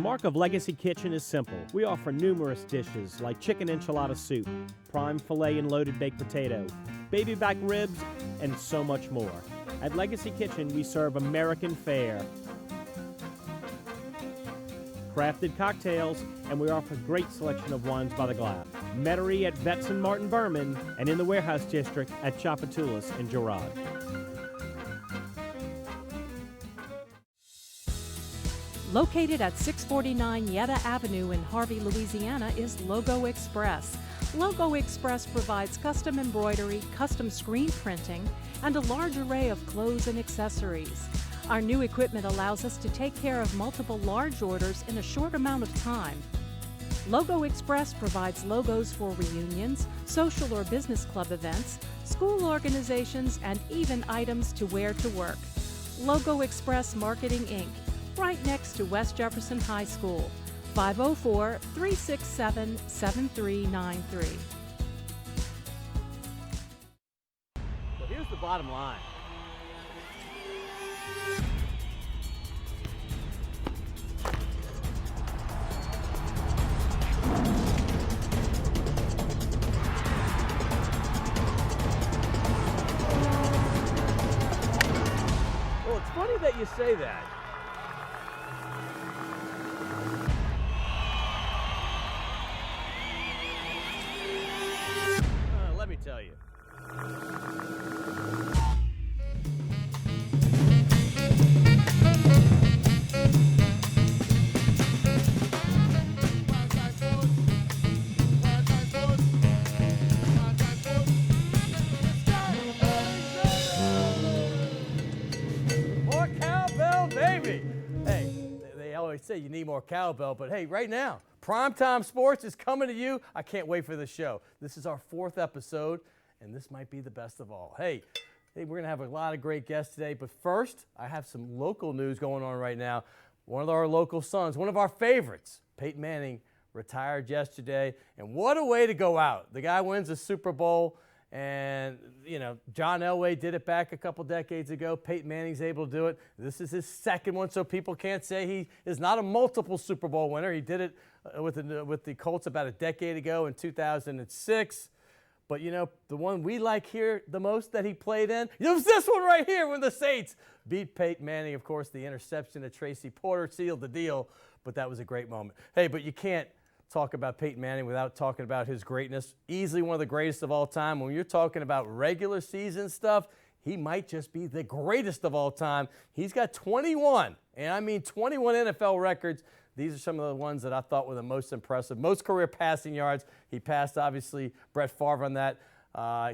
mark of Legacy Kitchen is simple. We offer numerous dishes like chicken enchilada soup, prime filet and loaded baked potato, baby back ribs, and so much more. At Legacy Kitchen, we serve American fare, crafted cocktails, and we offer a great selection of wines by the glass. Metairie at Vetts and Martin Berman, and in the Warehouse District at Chapatulas and Girard. Located at 649 Yetta Avenue in Harvey, Louisiana is Logo Express. Logo Express provides custom embroidery, custom screen printing, and a large array of clothes and accessories. Our new equipment allows us to take care of multiple large orders in a short amount of time. Logo Express provides logos for reunions, social or business club events, school organizations, and even items to wear to work. Logo Express Marketing, Inc., right next to West Jefferson High School, 504-367-7393. So here's the bottom line. Well, it's funny that you say that. Let me tell you. More cowbell, baby. Hey, they always say you need more cowbell, but hey, right now, Primetime Sports is coming to you. I can't wait for this show. This is our 4th episode, and this might be the best of all. Hey, we're going to have a lot of great guests today, but first, I have some local news going on right now. One of our local sons, one of our favorites, Peyton Manning, retired yesterday, and what a way to go out. The guy wins a Super Bowl, and, you know, John Elway did it back a couple decades ago. Peyton Manning's able to do it. This is his 2nd one, so people can't say he is not a multiple Super Bowl winner. He did it with the Colts about a decade ago in 2006. But, you know, the one we like here the most that he played in, it was this one right here when the Saints beat Peyton Manning. Of course, the interception of Tracy Porter sealed the deal, but that was a great moment. Hey, but you can't talk about Peyton Manning without talking about his greatness. Easily one of the greatest of all time. When you're talking about regular season stuff, he might just be the greatest of all time. He's got 21, and I mean 21 NFL records. These are some of the ones that I thought were the most impressive. Most career passing yards. He passed, obviously, Brett Favre on that.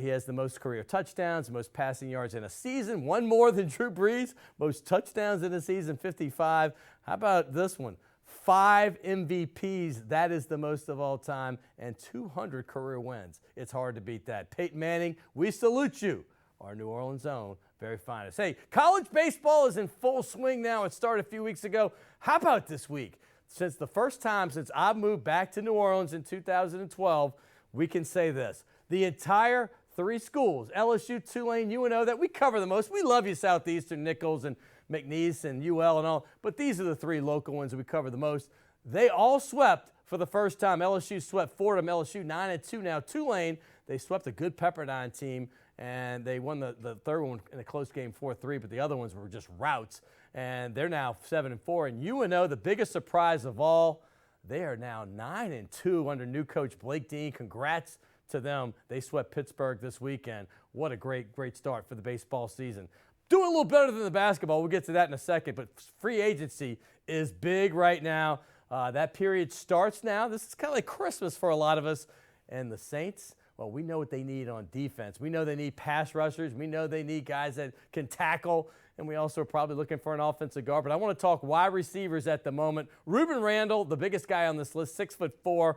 He has the most career touchdowns, most passing yards in a season, one more than Drew Brees. Most touchdowns in a season, 55. How about this one? 5 MVPs, that is the most of all time, and 200 career wins. It's hard to beat that. Peyton Manning, we salute you, our New Orleans own very finest. Hey, college baseball is in full swing now. It started a few weeks ago. How about this week? Since the first time since I've moved back to New Orleans in 2012, we can say this. The entire 3 schools, LSU, Tulane, UNO, that we cover the most. We love you, Southeastern, Nichols, and McNeese and UL and all, but these are the 3 local ones that we cover the most. They all swept for the first time. LSU swept Fordham, LSU 9-2 now. Tulane, they swept a good Pepperdine team, and they won the 3rd one in a close game 4-3, but the other ones were just routs, and they're now 7-4. And UNO, the biggest surprise of all, they are now 9-2 under new coach Blake Dean. Congrats to them. They swept Pittsburgh this weekend. What a great start for the baseball season. Doing a little better than the basketball. We'll get to that in a second, but free agency is big right now. That period starts now. This is kind of like Christmas for a lot of us. And the Saints, well, we know what they need on defense. We know they need pass rushers. We know they need guys that can tackle. And we also are probably looking for an offensive guard. But I want to talk wide receivers at the moment. Ruben Randall, the biggest guy on this list, 6'4".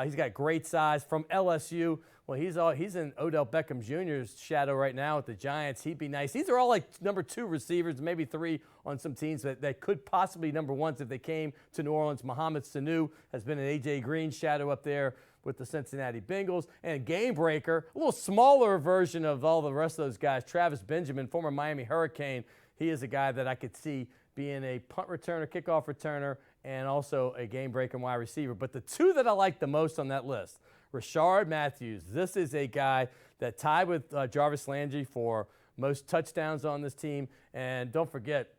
He's got great size from LSU. Well, he's in Odell Beckham Jr.'s shadow right now with the Giants. He'd be nice. These are all like number 2 receivers, maybe 3 on some teams that could possibly be number 1s if they came to New Orleans. Mohamed Sanu has been an A.J. Green shadow up there with the Cincinnati Bengals. And game breaker, a little smaller version of all the rest of those guys, Travis Benjamin, former Miami Hurricane. He is a guy that I could see being a punt returner, kickoff returner, and also a game-breaking wide receiver. But the two that I like the most on that list, Rashard Matthews. This is a guy that tied with Jarvis Landry for most touchdowns on this team. And don't forget,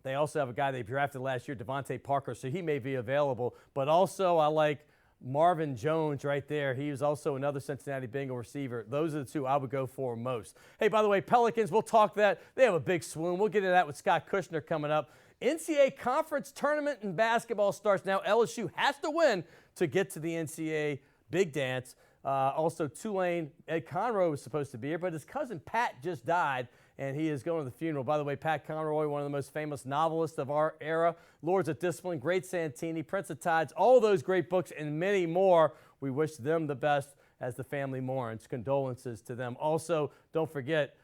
they also have a guy they drafted last year, Devontae Parker, so he may be available. But also I like Marvin Jones right there. He is also another Cincinnati Bengal receiver. Those are the two I would go for most. Hey, by the way, Pelicans, we'll talk that. They have a big swoon. We'll get into that with Scott Kushner coming up. NCAA Conference Tournament in basketball starts now. LSU has to win to get to the NCAA Big Dance. Also, Tulane, Ed Conroy was supposed to be here, but his cousin Pat just died, and he is going to the funeral. By the way, Pat Conroy, one of the most famous novelists of our era, Lords of Discipline, Great Santini, Prince of Tides, all those great books and many more. We wish them the best as the family mourns. Condolences to them. Also, don't forget,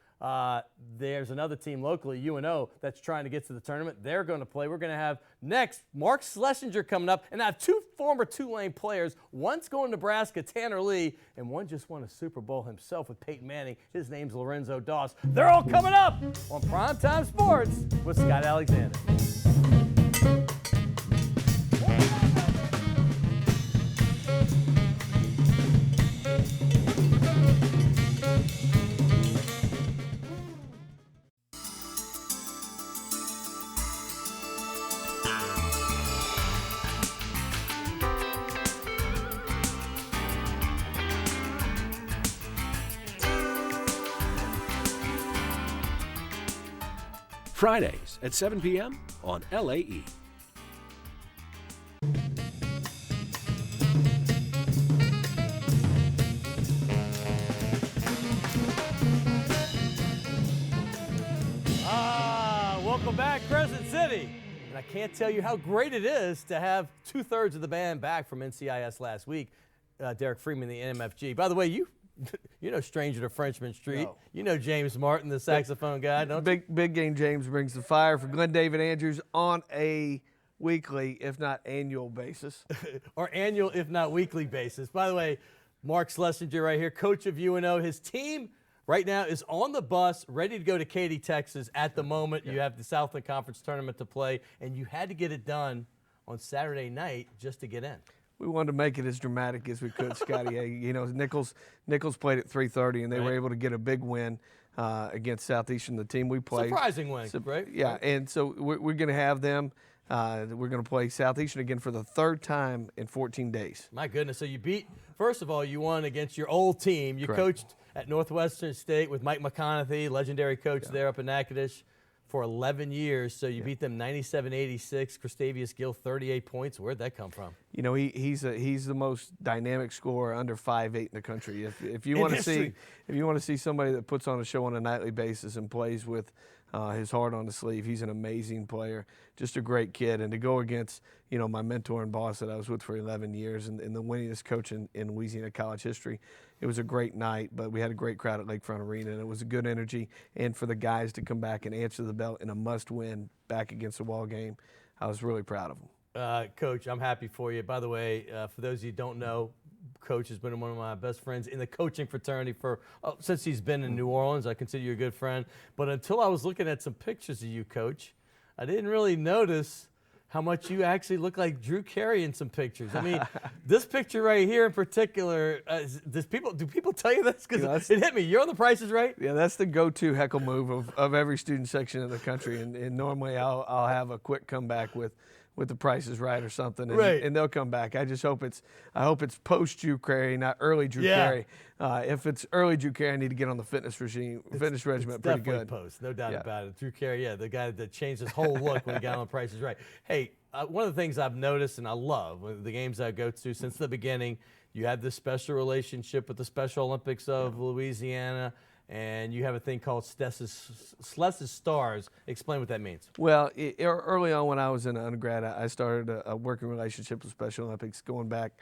there's another team locally, UNO, that's trying to get to the tournament. They're going to play. We're going to have next Mark Schlesinger coming up, and I have two former Tulane players. One's going to Nebraska, Tanner Lee, and one just won a Super Bowl himself with Peyton Manning. His name's Lorenzo Doss. They're all coming up on Primetime Sports with Scott Alexander. Fridays at 7 p.m. on LAE. Welcome back, Crescent City. And I can't tell you how great it is to have 2/3 of the band back from NCIS last week. Derek Freeman, the NMFG. By the way, you're no stranger to Frenchman Street. No. You know James Martin, the saxophone guy, don't you? Big game James brings the fire for Glenn David Andrews on a weekly, if not annual basis. Or annual, if not weekly basis. By the way, Mark Schlesinger right here, coach of UNO. His team right now is on the bus, ready to go to Katy, Texas. At the moment, you have the Southland Conference Tournament to play, and you had to get it done on Saturday night just to get in. We wanted to make it as dramatic as we could, Scotty. You know, Nichols played at 3:30, and they were able to get a big win against Southeastern, the team we played. Surprising win, right? Yeah, right. and so we're going to have them. We're going to play Southeastern again for the third time in 14 days. My goodness. So you beat, first of all, you won against your old team. You Correct. coached at Northwestern State with Mike McConaughey, legendary coach there up in Natchitoches, for 11 years. So you beat them 97-86. Christavius Gill, 38 points. Where'd that come from? You know, he's the most dynamic scorer under 5'8" in the country. If you want to see somebody that puts on a show on a nightly basis and plays with his heart on the sleeve, he's an amazing player, just a great kid. And to go against, you know, my mentor and boss that I was with for 11 years and the winningest coach in Louisiana college history, it was a great night. But we had a great crowd at Lakefront Arena, and it was a good energy. And for the guys to come back and answer the bell in a must-win back against the wall game, I was really proud of them. Coach, I'm happy for you. By the way, for those of you who don't know, Coach has been one of my best friends in the coaching fraternity since he's been in New Orleans. I consider you a good friend. But until I was looking at some pictures of you, Coach, I didn't really notice how much you actually look like Drew Carey in some pictures. I mean, this picture right here in particular, do people tell you this? Because it hit me. You're on The Price is Right? Yeah, that's the go-to heckle move of every student section in the country. And normally I'll have a quick comeback with The Price is Right or something, and they'll come back. I hope it's post Drew Carey, not early Drew Carey. If it's early Drew Carey, I need to get on the fitness regimen pretty definitely good. Post, no doubt about it. Drew Carey, the guy that changed his whole look when he got on The Price is Right. Hey, one of the things I've noticed and I love with the games I go to since the beginning, you have this special relationship with the Special Olympics of Louisiana. And you have a thing called Sless's Stars. Explain what that means. Well, early on when I was an undergrad, I started a working relationship with Special Olympics going back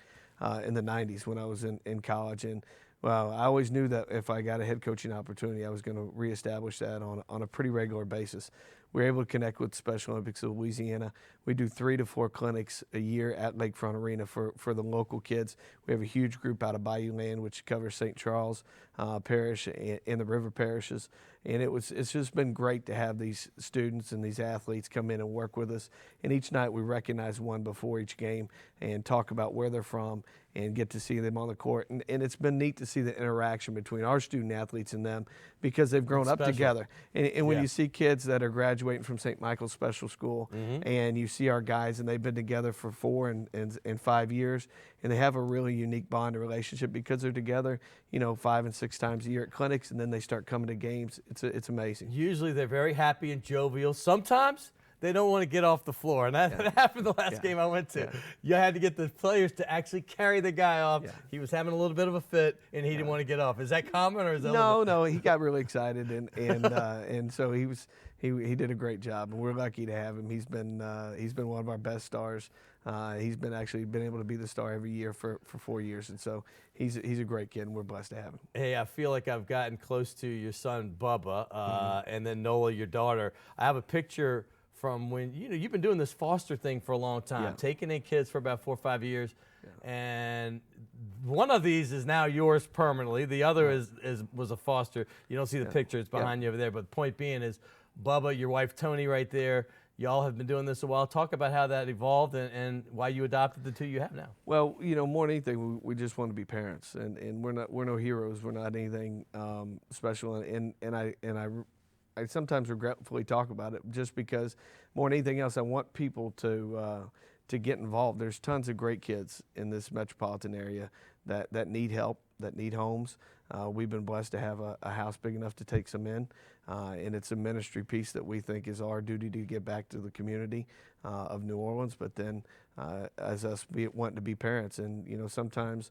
in the 90s when I was in college. And well, I always knew that if I got a head coaching opportunity, I was going to reestablish that on a pretty regular basis. we're able to connect with Special Olympics of Louisiana. We do 3 to 4 clinics a year at Lakefront Arena for the local kids. We have a huge group out of Bayou Land, which covers St. Charles Parish and the river parishes. And it's just been great to have these students and these athletes come in and work with us. And each night we recognize one before each game and talk about where they're from and get to see them on the court. And it's been neat to see the interaction between our student athletes and them because they've grown up together. And when you see kids that are graduating from St. Michael's Special School and you see our guys and they've been together for 4 and 5 years and they have a really unique bond and relationship because they're together, 5 and 6 times a year at clinics, and then they start coming to games. It's amazing. Usually they're very happy and jovial. Sometimes they don't want to get off the floor, and that happened the last game I went to. You had to get the players to actually carry the guy off. He was having a little bit of a fit, and he didn't want to get off. Is that common, or is that no? He got really excited, and so he did a great job, and we're lucky to have him. He's been one of our best stars. He's been able to be the star every year for 4 years, and so he's a great kid, and we're blessed to have him. Hey, I feel like I've gotten close to your son Bubba, and then Nola, your daughter. I have a picture from when you've been doing this foster thing for a long time, taking in kids for about 4 or 5 years, and one of these is now yours permanently. The other was a foster. You don't see the picture; it's behind you over there. But the point being is, Bubba, your wife Tony, right there. Y'all have been doing this a while. Talk about how that evolved and why you adopted the 2 you have now. Well, more than anything, we just want to be parents, and we're no heroes. We're not anything special, and I sometimes regretfully talk about it just because more than anything else, I want people to get involved. There's tons of great kids in this metropolitan area that need help, that need homes. We've been blessed to have a house big enough to take some in, and it's a ministry piece that we think is our duty to give back to the community of New Orleans, but then as us wanting to be parents. And sometimes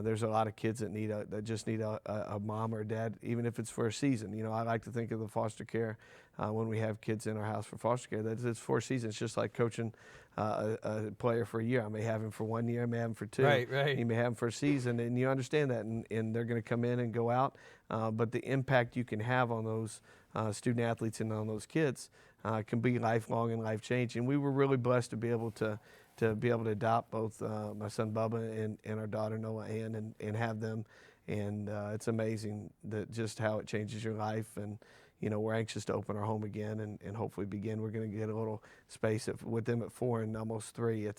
there's a lot of kids that just need a mom or a dad, even if it's for a season. I like to think of the foster care when we have kids in our house for foster care, that it's for a season. It's just like coaching a player for a year. I may have him for 1 year, I may have him for 2. Right. You may have him for a season, and you understand that, and they're going to come in and go out. But the impact you can have on those student athletes and on those kids can be lifelong and life-changing. We were really blessed to be able to adopt both my son Bubba and our daughter Noah Ann and have them, and it's amazing that just how it changes your life. And we're anxious to open our home again and hopefully begin. We're going to get a little space with them at 4 and almost 3.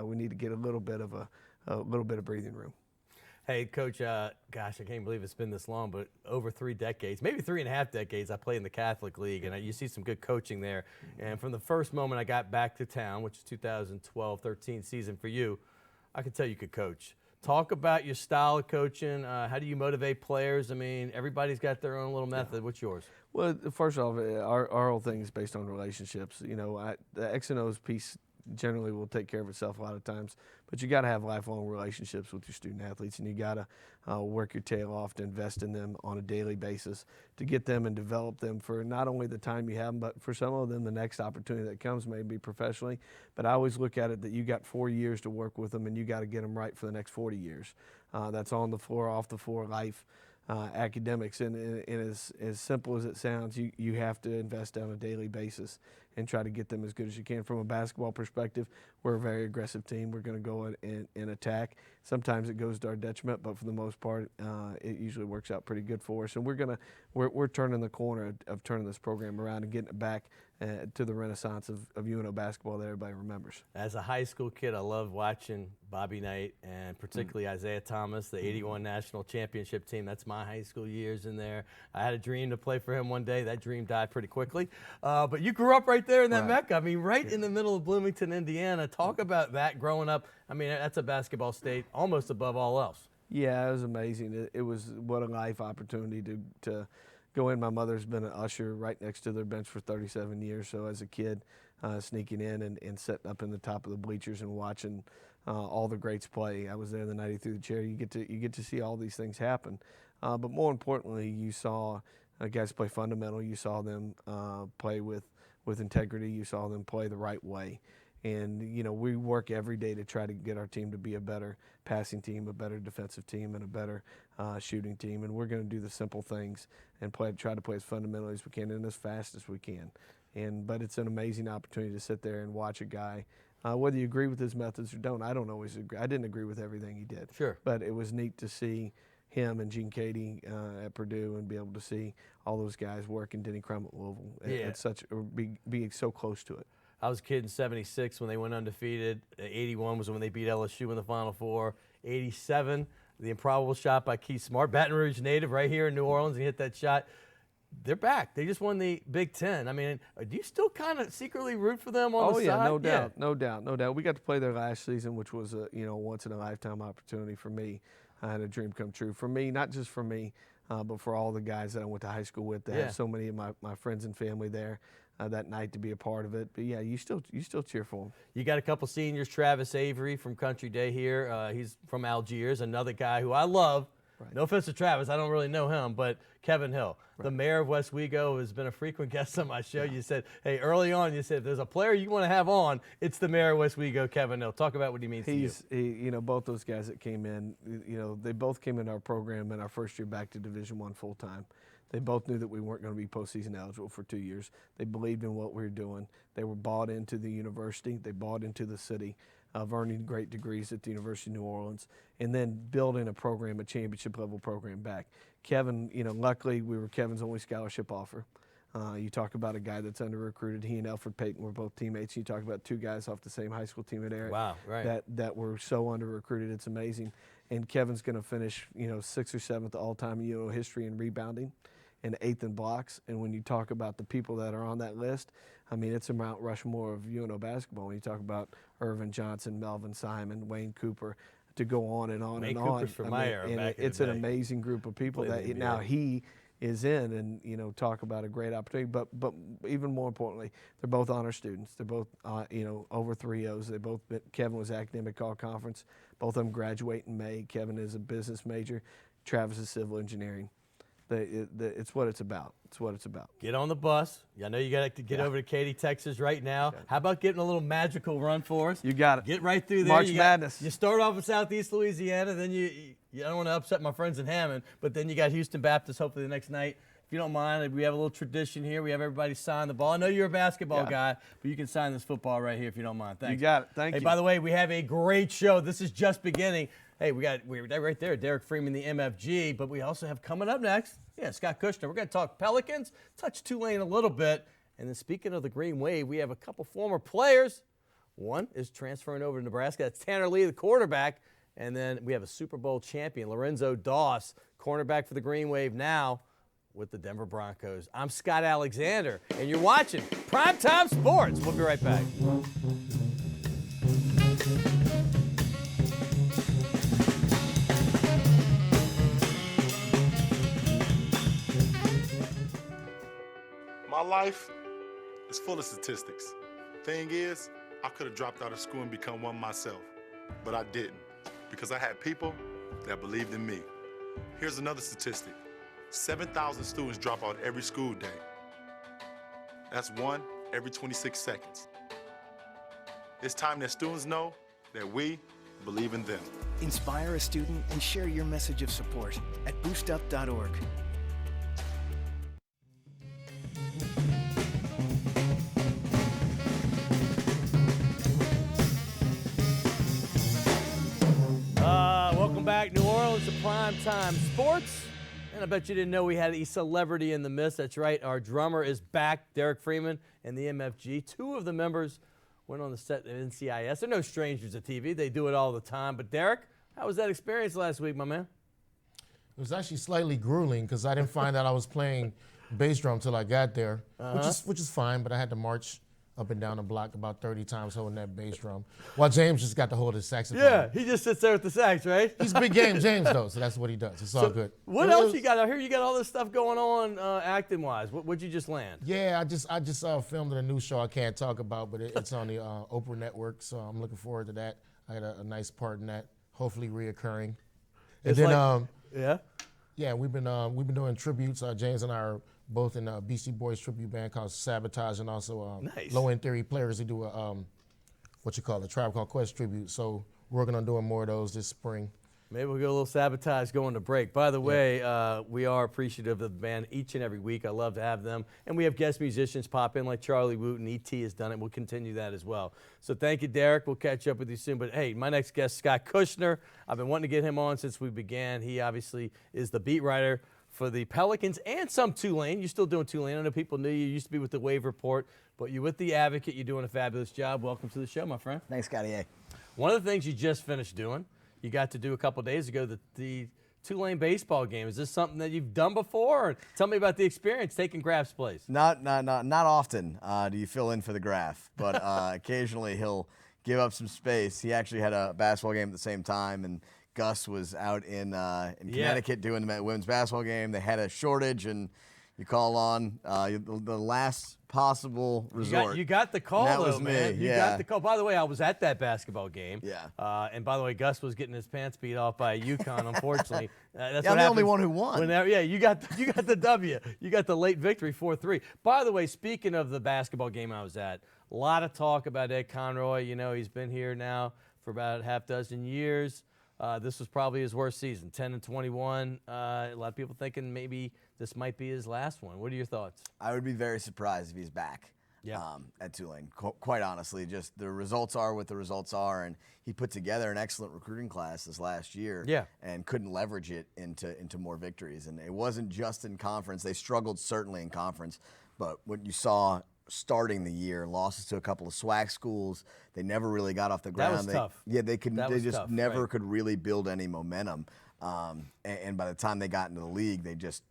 We need to get a little bit of breathing room. Hey, Coach, gosh, I can't believe it's been this long, but over 3 decades, maybe 3.5 decades, I played in the Catholic League, and you see some good coaching there. And from the first moment I got back to town, which is 2012-13 season for you, I could tell you could coach. Talk about your style of coaching. How do you motivate players? I mean, everybody's got their own little method. What's yours? Well, first off, our whole thing is based on relationships. The X and O's piece generally will take care of itself a lot of times, but you got to have lifelong relationships with your student athletes, and you got to work your tail off to invest in them on a daily basis to get them and develop them for not only the time you have them, but for some of them the next opportunity that comes may be professionally. But I always look at it that you got 4 years to work with them, and you got to get them right for the next 40 years. That's on the floor, off the floor, life. Academics, and as simple as it sounds, you have to invest on a daily basis and try to get them as good as you can. From a basketball perspective, we're a very aggressive team. We're going to go and attack. Sometimes it goes to our detriment, but for the most part, it usually works out pretty good for us. And we're turning the corner of turning this program around and getting it back to the renaissance of UNO basketball that everybody remembers. As a high school kid, I loved watching Bobby Knight and particularly Isaiah Thomas, the 81 national championship team. That's my high school years in there. I had a dream to play for him one day. That dream died pretty quickly. But you grew up right there in that Mecca. I mean, right in the middle of Bloomington, Indiana. Talk about that growing up. I mean, that's a basketball state almost above all else. Yeah, it was amazing. It was what a life opportunity to go in. My mother's been an usher right next to their bench for 37 years. So as a kid, sneaking in and sitting up in the top of the bleachers and watching all the greats play. I was there the night he threw the chair. You get to see all these things happen. But more importantly, you saw guys play fundamental. You saw them play with integrity. You saw them play the right way. And, you know, we work every day to try to get our team to be a better passing team, a better defensive team, and a better shooting team. And we're going to do the simple things and try to play as fundamentally as we can and as fast as we can. But it's an amazing opportunity to sit there and watch a guy, whether you agree with his methods or don't. I don't always agree. I didn't agree with everything he did. Sure. But it was neat to see him and Gene Cady at Purdue and be able to see all those guys work, and Denny Crum at Louisville. Being so close to it. I was a kid in '76 when they went undefeated. '81 was when they beat LSU in the Final Four. '87, the improbable shot by Keith Smart, Baton Rouge native, right here in New Orleans. He hit that shot. They're back. They just won the Big Ten. I mean, do you still kind of secretly root for them on the side? Oh yeah, no doubt. We got to play their last season, which was a once in a lifetime opportunity for me. I had a dream come true for me, not just for me, but for all the guys that I went to high school with. They have so many of my friends and family there that night to be a part of it. But yeah, you still cheer for them. You got a couple seniors, Travis Avery from Country Day here. He's from Algiers, another guy who I love. Right. No offense to Travis, I don't really know him, but Kevin Hill, the mayor of Westwego, has been a frequent guest on my show. You said, hey, early on, you said, if there's a player you want to have on, it's the mayor of Westwego, Kevin Hill. Talk about what he means to you. Both those guys that came in, they both came into our program in our first year back to Division I full time. They both knew that we weren't going to be postseason eligible for 2 years. They believed in what we were doing. They were bought into the university. They bought into the city of earning great degrees at the University of New Orleans, and then building a program, a championship level program back. Kevin, luckily we were Kevin's only scholarship offer. You talk about a guy that's under recruited. He and Alfred Payton were both teammates. You talk about two guys off the same high school team at Eric. Wow, right. That were so under recruited. It's amazing. And Kevin's going to finish, 6th or 7th all-time in UNO history in rebounding, and 8th in blocks. And when you talk about the people that are on that list, I mean, it's a Mount Rushmore of UNO basketball. When you talk about Irvin Johnson, Melvin Simon, Wayne Cooper, to go on and on and on. Cooper's from my era back in it's the an day. amazing group of people that now he is in, and talk about a great opportunity. But even more importantly, they're both honor students. They're both over 3.0s. They both Kevin was academic all conference. Both of them graduate in May. Kevin is a business major. Travis is civil engineering. It's what it's about. It's what it's about. Get on the bus. I know you got to get over to Katy, Texas right now. Okay. How about getting a little magical run for us? You got it. Get right through there. March Madness. You start off in Southeast Louisiana, then you don't want to upset my friends in Hammond, but then you got Houston Baptist hopefully the next night. If you don't mind, we have a little tradition here. We have everybody sign the ball. I know you're a basketball guy, but you can sign this football right here if you don't mind. Thanks. You got it. Thank you. Hey, by the way, we have a great show. This is just beginning. Hey, we're right there, Derek Freeman, the MFG, but we also have coming up next, Scott Kushner. We're going to talk Pelicans, touch Tulane a little bit, and then speaking of the Green Wave, we have a couple former players. One is transferring over to Nebraska. That's Tanner Lee, the quarterback, and then we have a Super Bowl champion, Lorenzo Doss, cornerback for the Green Wave now with the Denver Broncos. I'm Scott Alexander, and you're watching Primetime Sports. We'll be right back. My life is full of statistics. Thing is, I could have dropped out of school and become one myself, but I didn't because I had people that believed in me. Here's another statistic. 7,000 students drop out every school day. That's one every 26 seconds. It's time that students know that we believe in them. Inspire a student and share your message of support at boostup.org. Welcome back, New Orleans, to Primetime Sports. And I bet you didn't know we had a celebrity in the midst. That's right, our drummer is back, Derek Freeman, and the MFG. Two of the members went on the set of NCIS. They're no strangers to TV. They do it all the time. But Derek, how was that experience last week, my man? It was actually slightly grueling because I didn't find out I was playing bass drum till I got there, which is fine, but I had to march up and down the block about 30 times holding that bass drum, while James just got to hold his saxophone. Yeah, he just sits there with the sax, right? He's big game James, though, so that's what he does. It's all good. What else you got out here? You got all this stuff going on acting-wise. What'd you just land? Yeah, I just filmed a new show I can't talk about, but it's on the Oprah Network, so I'm looking forward to that. I had a nice part in that, hopefully reoccurring. And then, yeah, we've been doing tributes. James and I are both in a BC Boys tribute band called Sabotage, and also nice. Low End Theory Players. They do a the Tribe Called Quest tribute. So working on doing more of those this spring. Maybe we'll get a little sabotage going to break. By the way, we are appreciative of the band each and every week. I love to have them. And we have guest musicians pop in like Charlie Wooten. E.T. has done it. We'll continue that as well. So thank you, Derek. We'll catch up with you soon. But, hey, my next guest, Scott Kushner. I've been wanting to get him on since we began. He obviously is the beat writer for the Pelicans and some Tulane. You're still doing Tulane. I know people knew you used to be with the Wave Report, but you're with the Advocate. You're doing a fabulous job. Welcome to the show, my friend. Thanks, Scotty. One of the things you just finished doing, you got to do a couple days ago, the Tulane baseball game. Is this something that you've done before? Or tell me about the experience taking Graf's place. Not often do you fill in for the Graf, but occasionally he'll give up some space. He actually had a basketball game at the same time, and Gus was out in Connecticut doing the women's basketball game. They had a shortage, and you call on the last possible resort. You got the call, that though, was man. me. You got the call. By the way, I was at that basketball game. Yeah. And by the way, Gus was getting his pants beat off by UConn, unfortunately. That's I'm the only one who won. You got the W. You got the late victory, 4-3. By the way, speaking of the basketball game I was at, a lot of talk about Ed Conroy. You know, he's been here now for about a half dozen years. This was probably his worst season, 10-21. A lot of people thinking maybe this might be his last one. What are your thoughts? I would be very surprised if he's back at Tulane. Quite honestly, just the results are what the results are, and he put together an excellent recruiting class this last year and couldn't leverage it into more victories. And it wasn't just in conference. They struggled certainly in conference, but what you saw starting the year, losses to a couple of SWAC schools. They never really got off the ground. That was tough. Yeah, they just never right. could really build any momentum. And by the time they got into the league,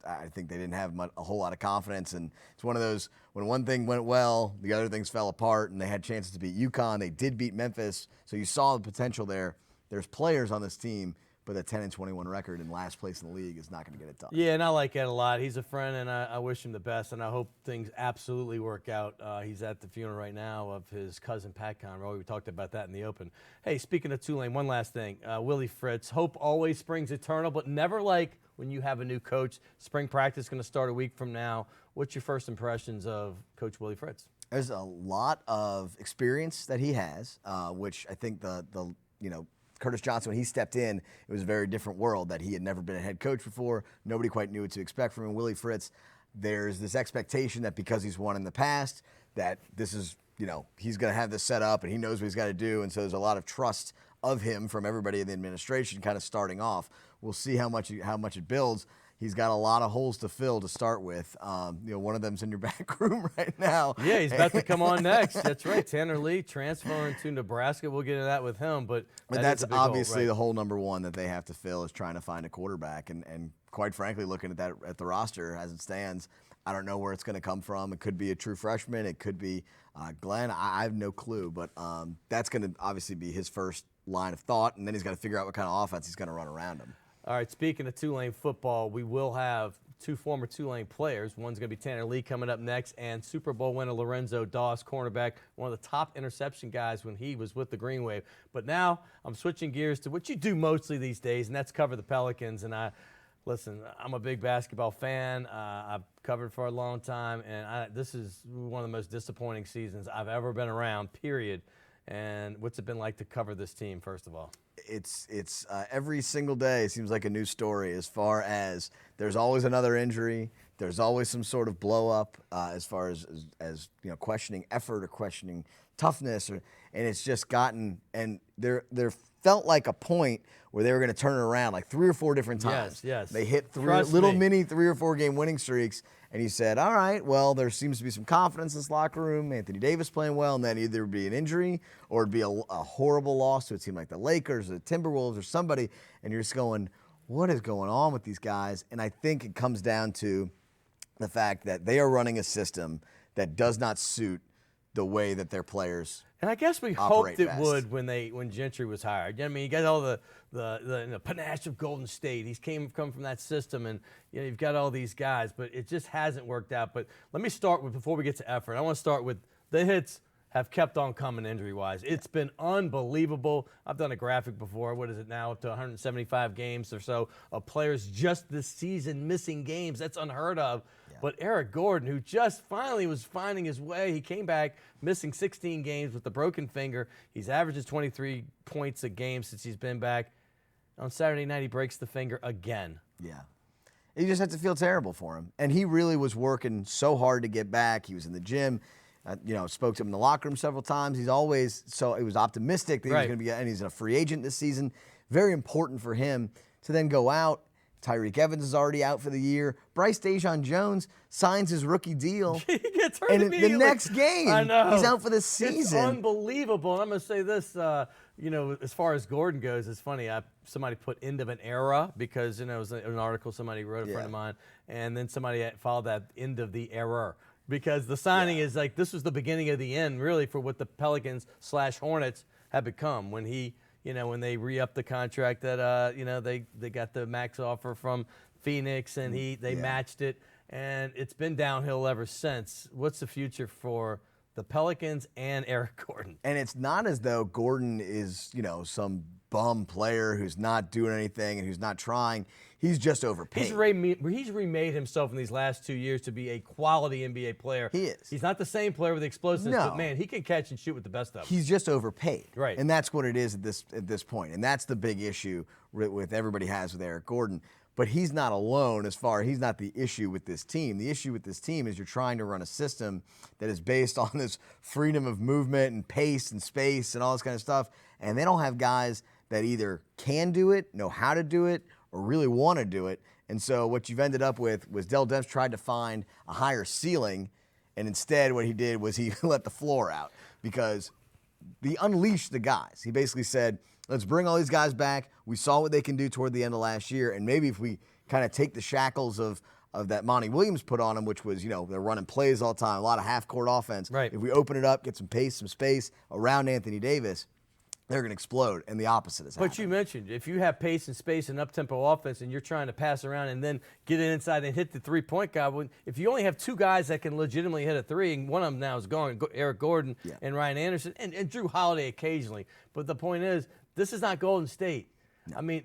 I think they didn't have a whole lot of confidence. And it's one of those, when one thing went well, the other things fell apart, and they had chances to beat UConn. They did beat Memphis. So you saw the potential there. There's players on this team, but a 10-21 record in last place in the league is not going to get it done. Yeah, and I like Ed a lot. He's a friend, and I wish him the best, and I hope things absolutely work out. He's at the funeral right now of his cousin, Pat Conroy. We talked about that in the open. Hey, speaking of Tulane, one last thing. Willie Fritz, hope always springs eternal, but never like when you have a new coach. Spring practice is going to start a week from now. What's your first impressions of Coach Willie Fritz? There's a lot of experience that he has, which I think Curtis Johnson, when he stepped in, it was a very different world that he had never been a head coach before. Nobody quite knew what to expect from him. Willie Fritz, there's this expectation that because he's won in the past, that this is, he's going to have this set up and he knows what he's got to do. And so there's a lot of trust of him from everybody in the administration kind of starting off. We'll see how much it builds. He's got a lot of holes to fill to start with. One of them's in your back room right now. Yeah, he's about to come on next. That's right. Tanner Lee transferring to Nebraska. We'll get into that with him. But that's obviously the hole number one that they have to fill is trying to find a quarterback. And quite frankly, looking at the roster as it stands, I don't know where it's going to come from. It could be a true freshman. It could be Glenn. I have no clue. But that's going to obviously be his first line of thought. And then he's got to figure out what kind of offense he's going to run around him. All right, speaking of Tulane football, we will have two former Tulane players. One's going to be Tanner Lee coming up next, and Super Bowl winner Lorenzo Doss, cornerback, one of the top interception guys when he was with the Green Wave. But now I'm switching gears to what you do mostly these days, and that's cover the Pelicans. And I'm a big basketball fan. I've covered for a long time, and this is one of the most disappointing seasons I've ever been around, period. And what's it been like to cover this team, first of all? It's every single day it seems like a new story, as far as there's always another injury, there's always some sort of blow up, as far as questioning effort or questioning toughness, and it's just gotten, and there felt like a point where they were going to turn it around like 3 or 4 different times. Yes. They hit mini 3 or 4 game winning streaks, and you said, all right, well, there seems to be some confidence in this locker room. Anthony Davis playing well, and then either be an injury or it'd be a horrible loss to a team like the Lakers or the Timberwolves or somebody, and you're just going, what is going on with these guys? And I think it comes down to the fact that they are running a system that does not suit the way that their players And I guess we hoped it best. would when Gentry was hired. I mean, you got all the panache of Golden State. He's come from that system, and you've got all these guys, but it just hasn't worked out. But let me start with, before we get to effort, I want to start with the hits have kept on coming injury-wise. It's been unbelievable. I've done a graphic before. What is it now? Up to 175 games or so of players just this season missing games. That's unheard of. But Eric Gordon, who just finally was finding his way, he came back missing 16 games with the broken finger. He's averages 23 points a game since he's been back. On Saturday night, he breaks the finger again. Yeah. You just have to feel terrible for him. And he really was working so hard to get back. He was in the gym. Spoke to him in the locker room several times. He was optimistic that he was going to be, and he's a free agent this season. Very important for him to then go out. Tyreek Evans is already out for the year. Bryce Dejean-Jones signs his rookie deal. He gets hurt and immediately. the next game, I know. he's out for the season. It's unbelievable. And I'm going to say this, as far as Gordon goes, it's funny. Somebody put end of an era because, it was an article somebody wrote, a friend of mine, and then somebody followed that end of the error. Because the signing is like, this was the beginning of the end, really, for what the Pelicans/Hornets have become. When when they re-upped the contract that, they got the max offer from Phoenix and they matched it. And it's been downhill ever since. What's the future for the Pelicans and Eric Gordon? And it's not as though Gordon is, some bum player who's not doing anything and who's not trying. He's just overpaid. He's remade himself in these last 2 years to be a quality NBA player. He is. He's not the same player with explosiveness, but man, he can catch and shoot with the best of them. He's just overpaid. Right. And that's what it is at this point. And that's the big issue with everybody has with Eric Gordon. But he's not alone he's not the issue with this team. The issue with this team is you're trying to run a system that is based on this freedom of movement and pace and space and all this kind of stuff. And they don't have guys that either can do it, know how to do it, or really want to do it. And so what you've ended up with was Dell Demps tried to find a higher ceiling, and instead what he did was he let the floor out because he unleashed the guys. He basically said, let's bring all these guys back. We saw what they can do toward the end of last year, and maybe if we kind of take the shackles of that Monty Williams put on them, which was, they're running plays all the time, a lot of half-court offense. Right. If we open it up, get some pace, some space around Anthony Davis, they're going to explode, and the opposite is happening. But you mentioned, if you have pace and space and up-tempo offense and you're trying to pass around and then get it inside and hit the three-point guy, if you only have two guys that can legitimately hit a three, and one of them now is gone, Eric Gordon and Ryan Anderson, and Drew Holiday occasionally. But the point is, this is not Golden State. No. I mean,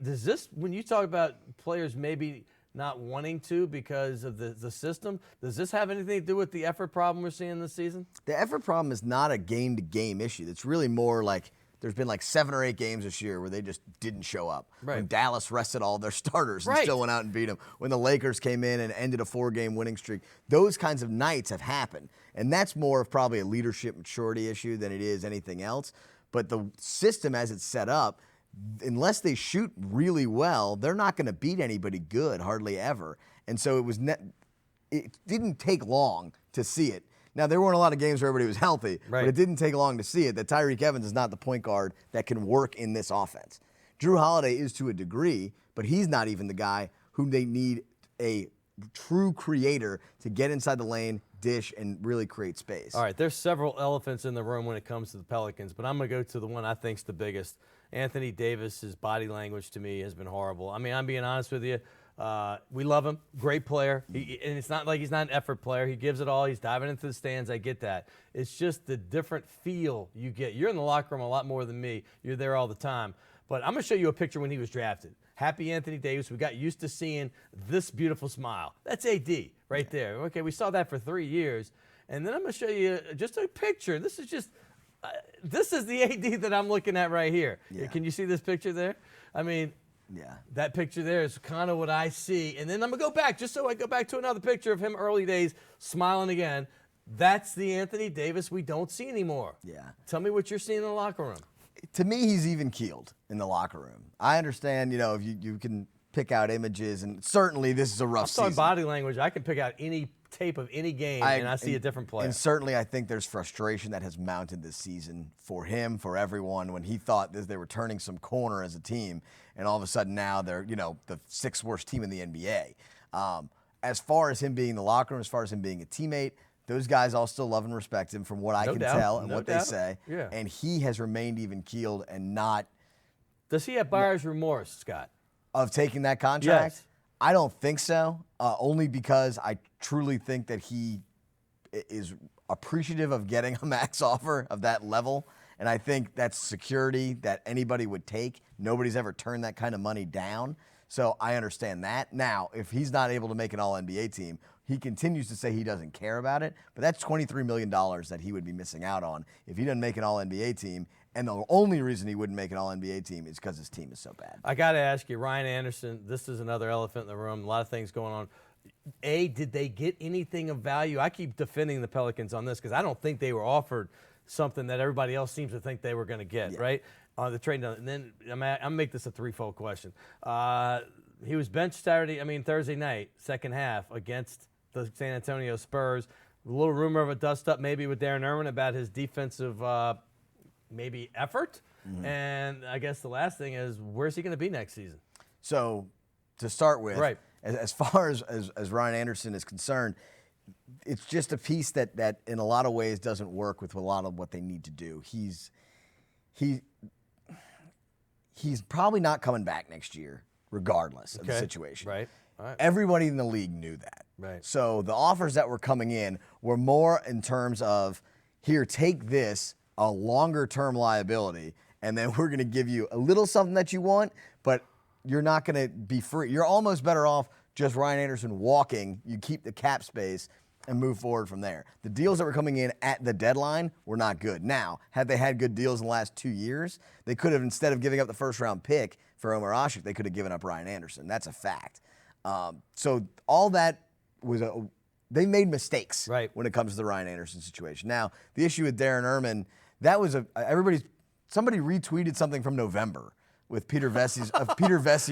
when you talk about players maybe not wanting to because of the system, does this have anything to do with the effort problem we're seeing this season? The effort problem is not a game-to-game issue. It's really more like there's been like 7 or 8 games this year where they just didn't show up. Right. When Dallas rested all their starters and still went out and beat them. When the Lakers came in and ended a 4-game winning streak. Those kinds of nights have happened. And that's more of probably a leadership maturity issue than it is anything else. But the system as it's set up, unless they shoot really well, they're not going to beat anybody good, hardly ever. And so it didn't take long to see it. Now, there weren't a lot of games where everybody was healthy, but it didn't take long to see it that Tyreek Evans is not the point guard that can work in this offense. Drew Holiday is to a degree, but he's not even the guy whom they need a true creator to get inside the lane, dish, and really create space. All right, there's several elephants in the room when it comes to the Pelicans, but I'm going to go to the one I think's the biggest. Anthony Davis's body language to me has been horrible. I mean, I'm being honest with you. We love him, great player, and it's not like he's not an effort player. He gives it all. He's diving into the stands. I get that. It's just the different feel you get. You're in the locker room a lot more than me. You're there all the time. But I'm going to show you a picture when he was drafted. Happy Anthony Davis. We got used to seeing this beautiful smile. That's AD right there. Okay, we saw that for 3 years. And then I'm going to show you just a picture. This is just this is the AD that I'm looking at right here. Yeah. Can you see this picture there? I mean, that picture there is kind of what I see. And then I'm going to go back, just so I go back to another picture of him early days, smiling again. That's the Anthony Davis we don't see anymore. Yeah. Tell me what you're seeing in the locker room. To me, he's even keeled in the locker room. I understand, if you can pick out images, and certainly this is a rough season. I'm talking body language. I can pick out any tape of any game, and I see a different player. And certainly I think there's frustration that has mounted this season for him, for everyone, when he thought that they were turning some corner as a team, and all of a sudden now they're, the 6th worst team in the NBA. As far as him being in the locker room, as far as him being a teammate, those guys all still love and respect him from what I can tell and what they say. Yeah. And he has remained even keeled and not. Does he have buyer's remorse, Scott? Of taking that contract? Yes. I don't think so, only because I truly think that he is appreciative of getting a max offer of that level. And I think that's security that anybody would take. Nobody's ever turned that kind of money down. So I understand that. Now, if he's not able to make an All-NBA team, He continues to say he doesn't care about it, but that's $23 million that he would be missing out on if he doesn't make an All-NBA team. And the only reason he wouldn't make an All-NBA team is because his team is so bad. I got to ask you, Ryan Anderson, this is another elephant in the room. A lot of things going on. Did they get anything of value? I keep defending the Pelicans on this because I don't think they were offered something that everybody else seems to think they were going to get, right? The trade. And then I'm going to make this a threefold question. He was benched Thursday night, second half, against the San Antonio Spurs. A little rumor of a dust-up maybe with Darren Erman about his defensive maybe effort. Mm-hmm. And I guess the last thing is, where's he going to be next season? So to start with, right. As far as Ryan Anderson is concerned, it's just a piece that in a lot of ways doesn't work with a lot of what they need to do. He's probably not coming back next year, regardless of the situation. Right. All right. Everybody in the league knew that. Right. So the offers that were coming in were more in terms of, here, take this, a longer-term liability, and then we're going to give you a little something that you want, but you're not going to be free. You're almost better off just Ryan Anderson walking. You keep the cap space and move forward from there. The deals that were coming in at the deadline were not good. Now, had they had good deals in the last 2 years, they could have, instead of giving up the first-round pick for Omer Asik, they could have given up Ryan Anderson. That's a fact. So all that was they made mistakes when it comes to the Ryan Anderson situation. Now, the issue with Darren Erman, that was somebody retweeted something from November with Peter Vesey's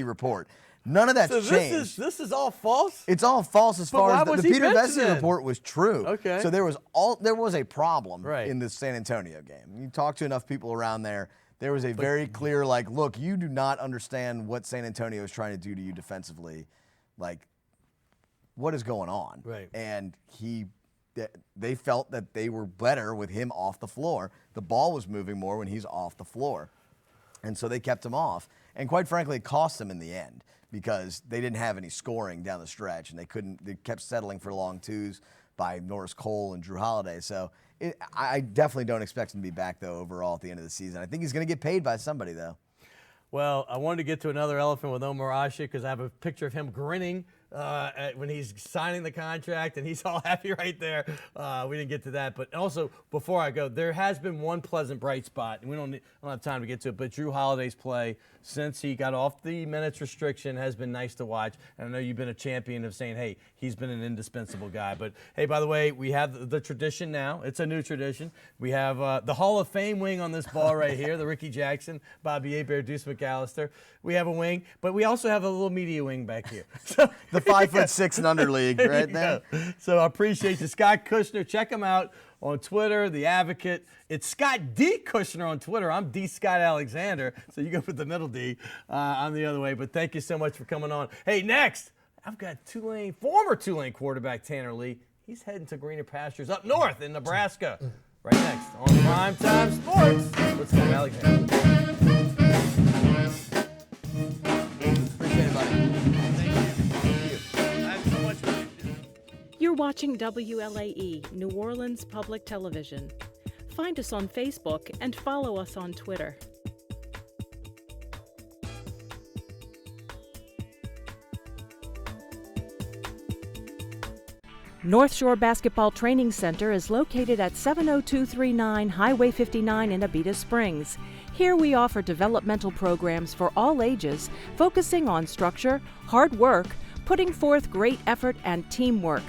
report. None of that's changed. This is all false? It's all false as far as the Peter Vesey then? report was true. Okay. So there was a problem in the San Antonio game. You talk to enough people around there, there was a very clear, look, you do not understand what San Antonio is trying to do to you defensively. What is going on? Right. And they felt that they were better with him off the floor. The ball was moving more when he's off the floor. And so they kept him off. And quite frankly, it cost them in the end because they didn't have any scoring down the stretch, and they kept settling for long twos by Norris Cole and Drew Holiday. So I definitely don't expect him to be back, though, overall at the end of the season. I think he's going to get paid by somebody, though. Well, I wanted to get to another elephant with Omer Asik because I have a picture of him grinning when he's signing the contract, and he's all happy right there. We didn't get to that. But also, before I go, there has been one pleasant bright spot, and we don't have time to get to it, but Drew Holiday's play since he got off the minutes restriction has been nice to watch. And I know you've been a champion of saying, hey, he's been an indispensable guy. But, hey, by the way, we have the tradition now. It's a new tradition. We have the Hall of Fame wing on this ball right here, the Ricky Jackson, Bobby Hebert, Deuce McAllister. We have a wing, but we also have a little media wing back here. So, the 5'6" and under league right there. So I appreciate you. Scott Kushner, check him out on Twitter, The Advocate. It's Scott D. Kushner on Twitter. I'm D. Scott Alexander, so you go with the middle D. I'm the other way, but thank you so much for coming on. Hey, next, I've got former Tulane quarterback Tanner Lee. He's heading to greener pastures up north in Nebraska. Right next on Primetime Sports. Let's go, Alexander. Appreciate it, buddy. You're watching WLAE, New Orleans Public Television. Find us on Facebook and follow us on Twitter. North Shore Basketball Training Center is located at 70239 Highway 59 in Abita Springs. Here we offer developmental programs for all ages, focusing on structure, hard work, putting forth great effort, and teamwork.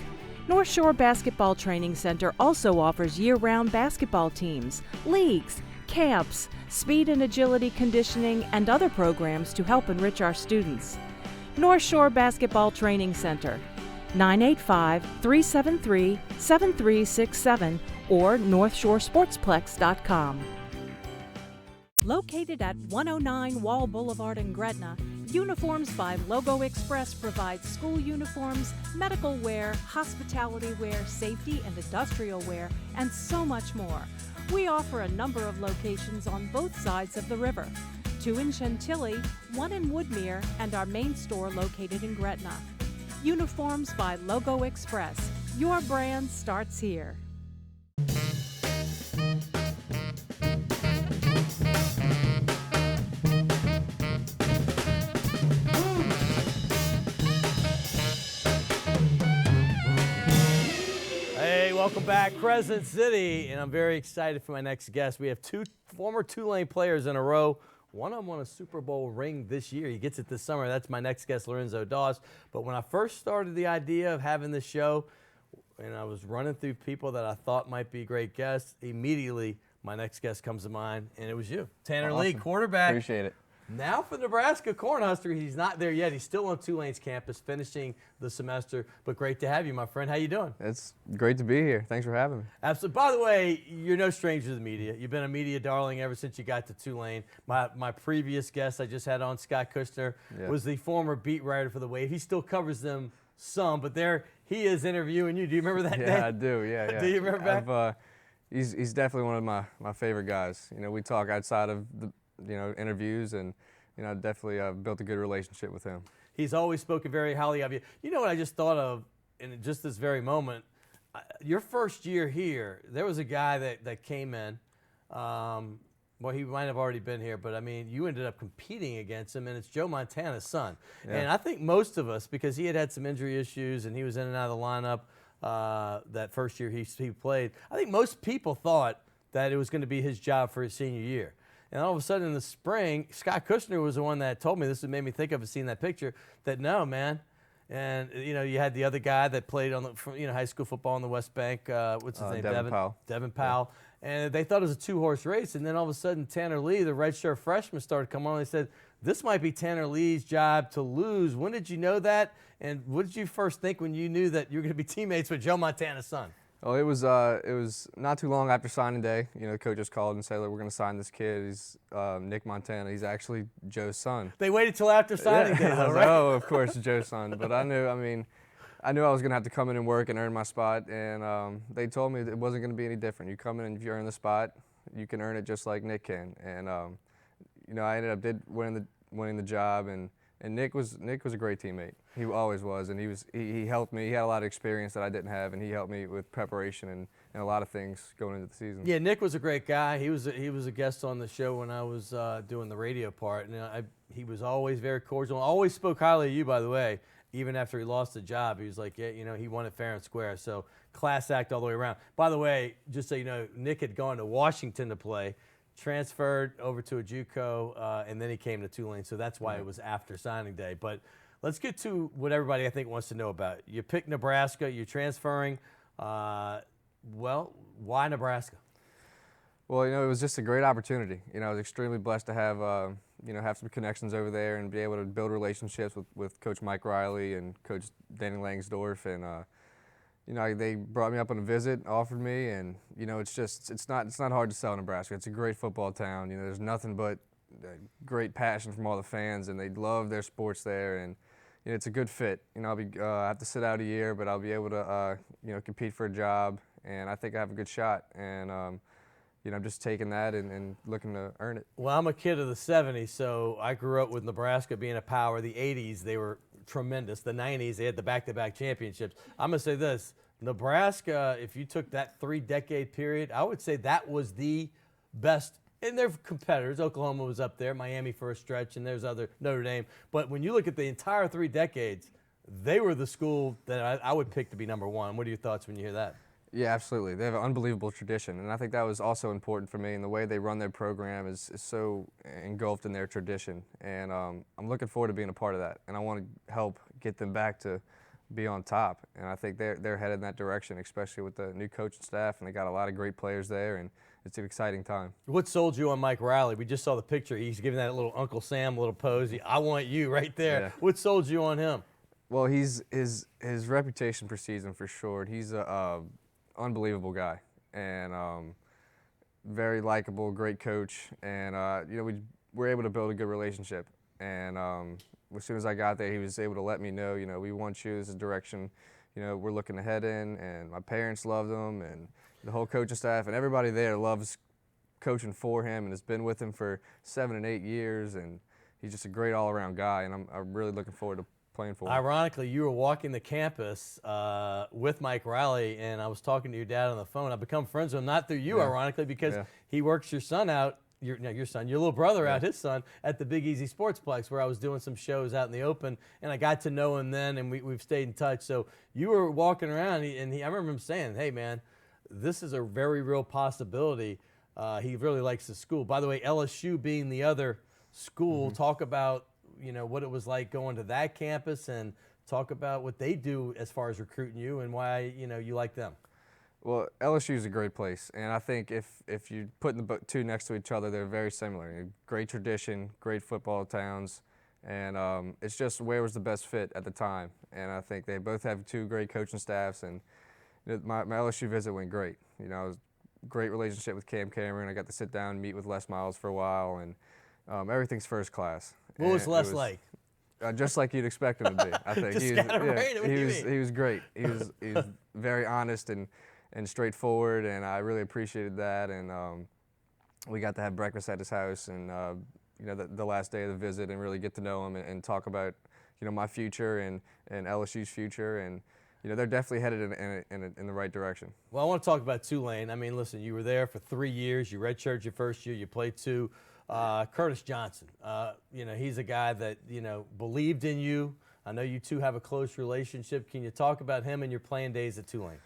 North Shore Basketball Training Center also offers year-round basketball teams, leagues, camps, speed and agility conditioning, and other programs to help enrich our students. North Shore Basketball Training Center, 985-373-7367 or NorthShoreSportsplex.com. Located at 109 Wall Boulevard in Gretna, Uniforms by Logo Express provides school uniforms, medical wear, hospitality wear, safety and industrial wear, and so much more. We offer a number of locations on both sides of the river. 2 in Chantilly, 1 in Woodmere, and our main store located in Gretna. Uniforms by Logo Express. Your brand starts here. Welcome back, Crescent City, and I'm very excited for my next guest. We have two former Tulane players in a row. One of them won a Super Bowl ring this year. He gets it this summer. That's my next guest, Lorenzo Dawes. But when I first started the idea of having this show, and I was running through people that I thought might be great guests, immediately my next guest comes to mind, and it was you. Tanner Lee, quarterback. Appreciate it. Now for Nebraska Cornhusker. He's not there yet. He's still on Tulane's campus, finishing the semester. But great to have you, my friend. How you doing? It's great to be here. Thanks for having me. Absolutely. By the way, you're no stranger to the media. You've been a media darling ever since you got to Tulane. My previous guest I just had on, Scott Kushner, was the former beat writer for the Wave. He still covers them some, but there he is interviewing you. Do you remember that day? Yeah, I do. Yeah. Do you remember that? He's definitely one of my favorite guys. You know, we talk outside of the interviews, and I definitely built a good relationship with him. He's always spoken very highly of you. You know what I just thought of in just this very moment? Your first year here, there was a guy that came in. Well, he might have already been here, but I mean, you ended up competing against him, and it's Joe Montana's son. Yeah. And I think most of us, because he had some injury issues and he was in and out of the lineup that first year he played, I think most people thought that it was going to be his job for his senior year. And all of a sudden in the spring, Scott Kushner was the one that told me, this made me think of it, seeing that picture, that no, man. And, you had the other guy that played on the, high school football on the West Bank. What's his name? Devin Powell. Devin Powell. Yeah. And they thought it was a two-horse race. And then all of a sudden, Tanner Lee, the redshirt freshman, started coming on. They said, this might be Tanner Lee's job to lose. When did you know that? And what did you first think when you knew that you were going to be teammates with Joe Montana's son? Oh, it was not too long after signing day. The coaches called and said, look, we're going to sign this kid. He's Nick Montana. He's actually Joe's son. They waited till after signing day, though, right? Oh, of course, Joe's son. But I knew I was going to have to come in and work and earn my spot. And they told me it wasn't going to be any different. You come in and if you earn the spot, you can earn it just like Nick can. And I ended up winning the job. And Nick was a great teammate. He always was, and he helped me. He had a lot of experience that I didn't have, and he helped me with preparation and a lot of things going into the season. Yeah, Nick was a great guy. He was a guest on the show when I was doing the radio part, and he was always very cordial. Always spoke highly of you, by the way. Even after he lost the job, he was like, yeah, he won it fair and square. So class act all the way around. By the way, just so you know, Nick had gone to Washington to play, transferred over to a JUCO, and then he came to Tulane. So that's why it was after signing day. But let's get to what everybody, I think, wants to know about. You picked Nebraska. You're transferring. Well, why Nebraska? Well, it was just a great opportunity. I was extremely blessed to have, have some connections over there and be able to build relationships with Coach Mike Riley and Coach Danny Langsdorf. And, they brought me up on a visit, offered me, and, it's not hard to sell Nebraska. It's a great football town. There's nothing but great passion from all the fans, and they love their sports there. And, it's a good fit. I have to sit out a year, but I'll be able to, compete for a job, and I think I have a good shot. And, I'm just taking that and looking to earn it. Well, I'm a kid of the 70s, so I grew up with Nebraska being a power. The 80s, they were tremendous. The 90s, they had the back-to-back championships. I'm going to say this. Nebraska, if you took that 3-decade period, I would say that was the best. And their competitors, Oklahoma was up there, Miami for a stretch, and there's other, Notre Dame. But when you look at the entire 3 decades, they were the school that I would pick to be number one. What are your thoughts when you hear that? Yeah, absolutely. They have an unbelievable tradition, and I think that was also important for me. And the way they run their program is so engulfed in their tradition. And I'm looking forward to being a part of that. And I want to help get them back to be on top. And I think they're headed in that direction, especially with the new coaching staff. And they got a lot of great players there, and it's an exciting time. What sold you on Mike Riley? We just saw the picture. He's giving that little Uncle Sam little pose. I want you right there. Yeah. What sold you on him? Well, his reputation precedes him for sure. He's a unbelievable guy, and very likable, great coach, and we were able to build a good relationship. And as soon as I got there, he was able to let me know, we want you. This is the direction, we're looking to head in. And my parents loved him, and the whole coaching staff, and everybody there loves coaching for him, and has been with him for 7 and 8 years. And he's just a great all-around guy, and I'm really looking forward to playing for him. Ironically, you were walking the campus with Mike Riley, and I was talking to your dad on the phone. I've become friends with him, not through you, ironically, because he works your son out, your little brother out, his son, at the Big Easy Sportsplex, where I was doing some shows out in the open, and I got to know him then, and we've stayed in touch. So you were walking around, and I remember him saying, hey, man, this is a very real possibility. He really likes the school. By the way, LSU being the other school, talk about what it was like going to that campus, and talk about what they do as far as recruiting you and why you like them. Well, LSU is a great place, and I think if you put the two next to each other, they're very similar. Great tradition, great football towns, and it's just where was the best fit at the time. And I think they both have two great coaching staffs, and my LSU visit went great. It was a great relationship with Cam Cameron. I got to sit down and meet with Les Miles for a while, and everything's first class. What was Les like? Just like you'd expect him to be. I think he was great. He was very honest and straightforward, and I really appreciated that. And we got to have breakfast at his house, and the last day of the visit, and really get to know him and talk about my future and LSU's future, and they're definitely headed in the right direction. Well, I want to talk about Tulane. I mean, listen, you were there for 3 years. You redshirted your first year. You played 2. Curtis Johnson, he's a guy that believed in you. I know you two have a close relationship. Can you talk about him and your playing days at Tulane?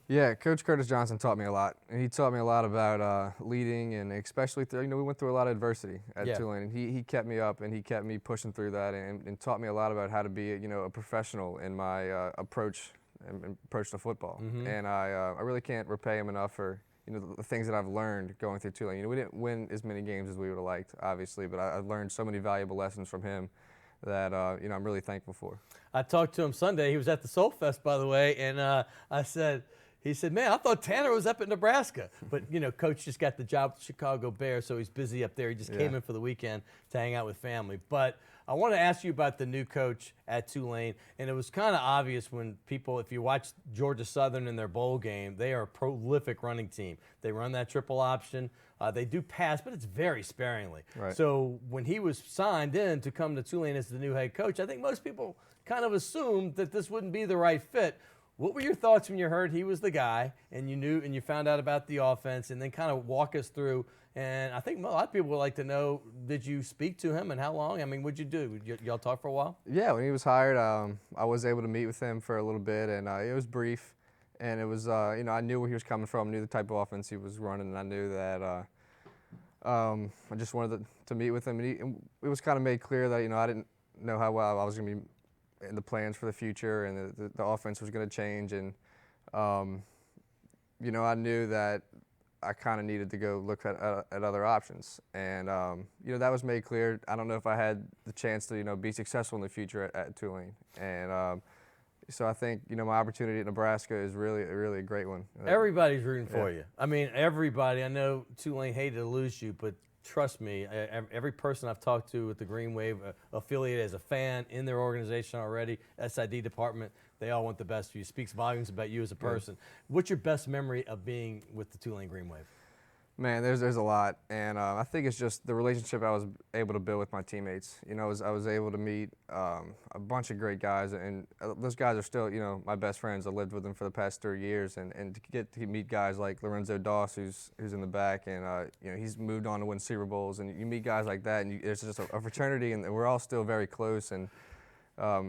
Yeah, Coach Curtis Johnson taught me a lot. And he taught me a lot about leading, and especially through, we went through a lot of adversity at Tulane. And he kept me up, and he kept me pushing through that, and taught me a lot about how to be a professional in my approach to football. And I really can't repay him enough for the things that I've learned going through Tulane. We didn't win as many games as we would have liked, obviously, but I learned so many valuable lessons from him that I'm really thankful for. I talked to him Sunday. He was at the Soul Fest, by the way, and he said, man, I thought Tanner was up in Nebraska. But, Coach just got the job with the Chicago Bears, so he's busy up there. He just came in for the weekend to hang out with family. But I want to ask you about the new coach at Tulane. And it was kind of obvious when people, if you watch Georgia Southern in their bowl game, they are a prolific running team. They run that triple option. They do pass, but it's very sparingly. Right. So when he was signed in to come to Tulane as the new head coach, I think most people kind of assumed that this wouldn't be the right fit. What were your thoughts when you heard he was the guy, and you knew and you found out about the offense, and then kind of walk us through? And I think a lot of people would like to know, did you speak to him and how long? I mean, what'd you do? Y'all talk for a while? Yeah, when he was hired, I was able to meet with him for a little bit, and it was brief. And it was, I knew where he was coming from, knew the type of offense he was running, and I knew that I just wanted to meet with him. And it was kind of made clear that, I didn't know how well I was going to be in the plans for the future, and the offense was going to change. And, I knew that I kind of needed to go look at other options. And, that was made clear. I don't know if I had the chance to, be successful in the future at Tulane. And so I think, my opportunity at Nebraska is really a great one. Everybody's rooting for you. I mean, everybody. I know Tulane hated to lose you, but trust me, every person I've talked to with the Green Wave, affiliated as a fan in their organization already, SID department, they all want the best for you. Speaks volumes about you as a person. What's your best memory of being with the Tulane Green Wave? Man, there's a lot, and I think it's just the relationship I was able to build with my teammates. I was able to meet a bunch of great guys, and those guys are still, my best friends. I lived with them for the past 3 years, and to get to meet guys like Lorenzo Doss, who's in the back, and he's moved on to win Super Bowls, and you meet guys like that, and it's just a fraternity, and we're all still very close, and I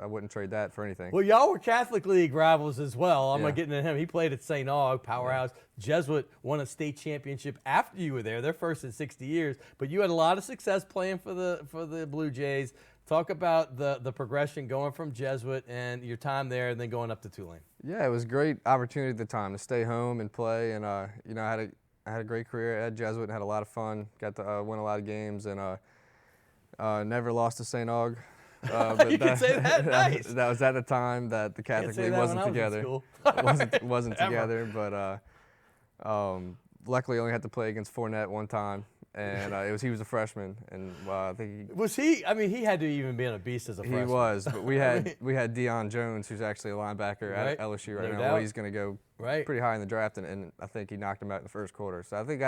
wouldn't trade that for anything. Well, y'all were Catholic League rivals as well. I'm not getting into him. He played at St. Aug, powerhouse. Jesuit won a state championship after you were there. They're first in 60 years. But you had a lot of success playing for the Blue Jays. Talk about the progression going from Jesuit and your time there, and then going up to Tulane. Yeah, it was a great opportunity at the time to stay home and play. And I had a great career at Jesuit and had a lot of fun. Got to win a lot of games, and never lost to St. Aug. But you can say that. Nice. That was at the time that the Catholic League wasn't together. wasn't together, but luckily I only had to play against Fournette one time, and he was a freshman, and I think he had to even be a beast as a freshman. He was, but we had Deion Jones, who's actually a linebacker at LSU right now. Well, he's going to go pretty high in the draft, and I think he knocked him out in the first quarter. So I think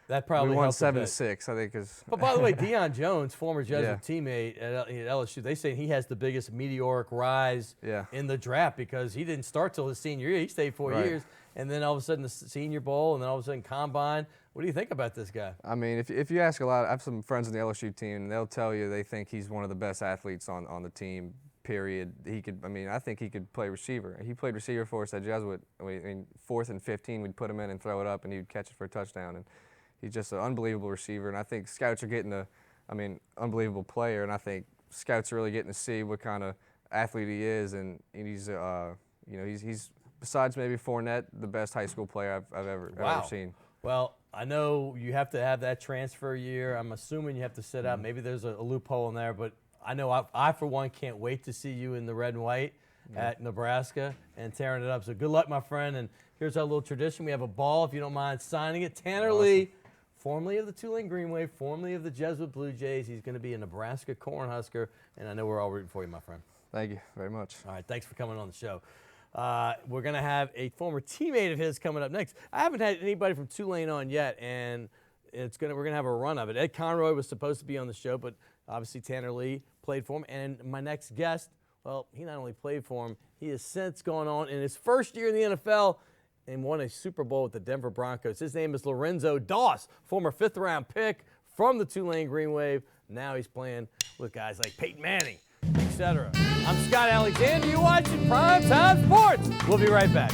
that probably we won helped 7-6, I think. But by the way, Deion Jones, former Jesuit teammate at LSU, they say he has the biggest meteoric rise in the draft because he didn't start till his senior year. He stayed 4 years, and then all of a sudden the Senior Bowl, and then all of a sudden Combine. What do you think about this guy? I mean, if you ask a lot, I have some friends on the LSU team, and they'll tell you they think he's one of the best athletes on the team, period, he could. I mean, I think he could play receiver. He played receiver for us at Jesuit. I mean, 4th and 15, we'd put him in and throw it up, and he'd catch it for a touchdown. And he's just an unbelievable receiver. And I think scouts are getting unbelievable player. And I think scouts are really getting to see what kind of athlete he is. And he's, he's besides maybe Fournette, the best high school player I've ever seen. Well, I know you have to have that transfer year. I'm assuming you have to sit out. Maybe there's a loophole in there, but I know I, for one, can't wait to see you in the red and white at Nebraska and tearing it up. So good luck, my friend. And here's our little tradition. We have a ball, if you don't mind signing it. Tanner Lee, formerly of the Tulane Green Wave, formerly of the Jesuit Blue Jays. He's going to be a Nebraska Cornhusker, and I know we're all rooting for you, my friend. Thank you very much. All right, thanks for coming on the show. We're going to have a former teammate of his coming up next. I haven't had anybody from Tulane on yet, and we're going to have a run of it. Ed Conroy was supposed to be on the show, but obviously Tanner Lee played for him. And my next guest, well, he not only played for him, he has since gone on in his first year in the NFL and won a Super Bowl with the Denver Broncos. His name is Lorenzo Doss, former 5th-round pick from the Tulane Green Wave. Now he's playing with guys like Peyton Manning, etc. I'm Scott Alexander. You're watching Primetime Sports. We'll be right back.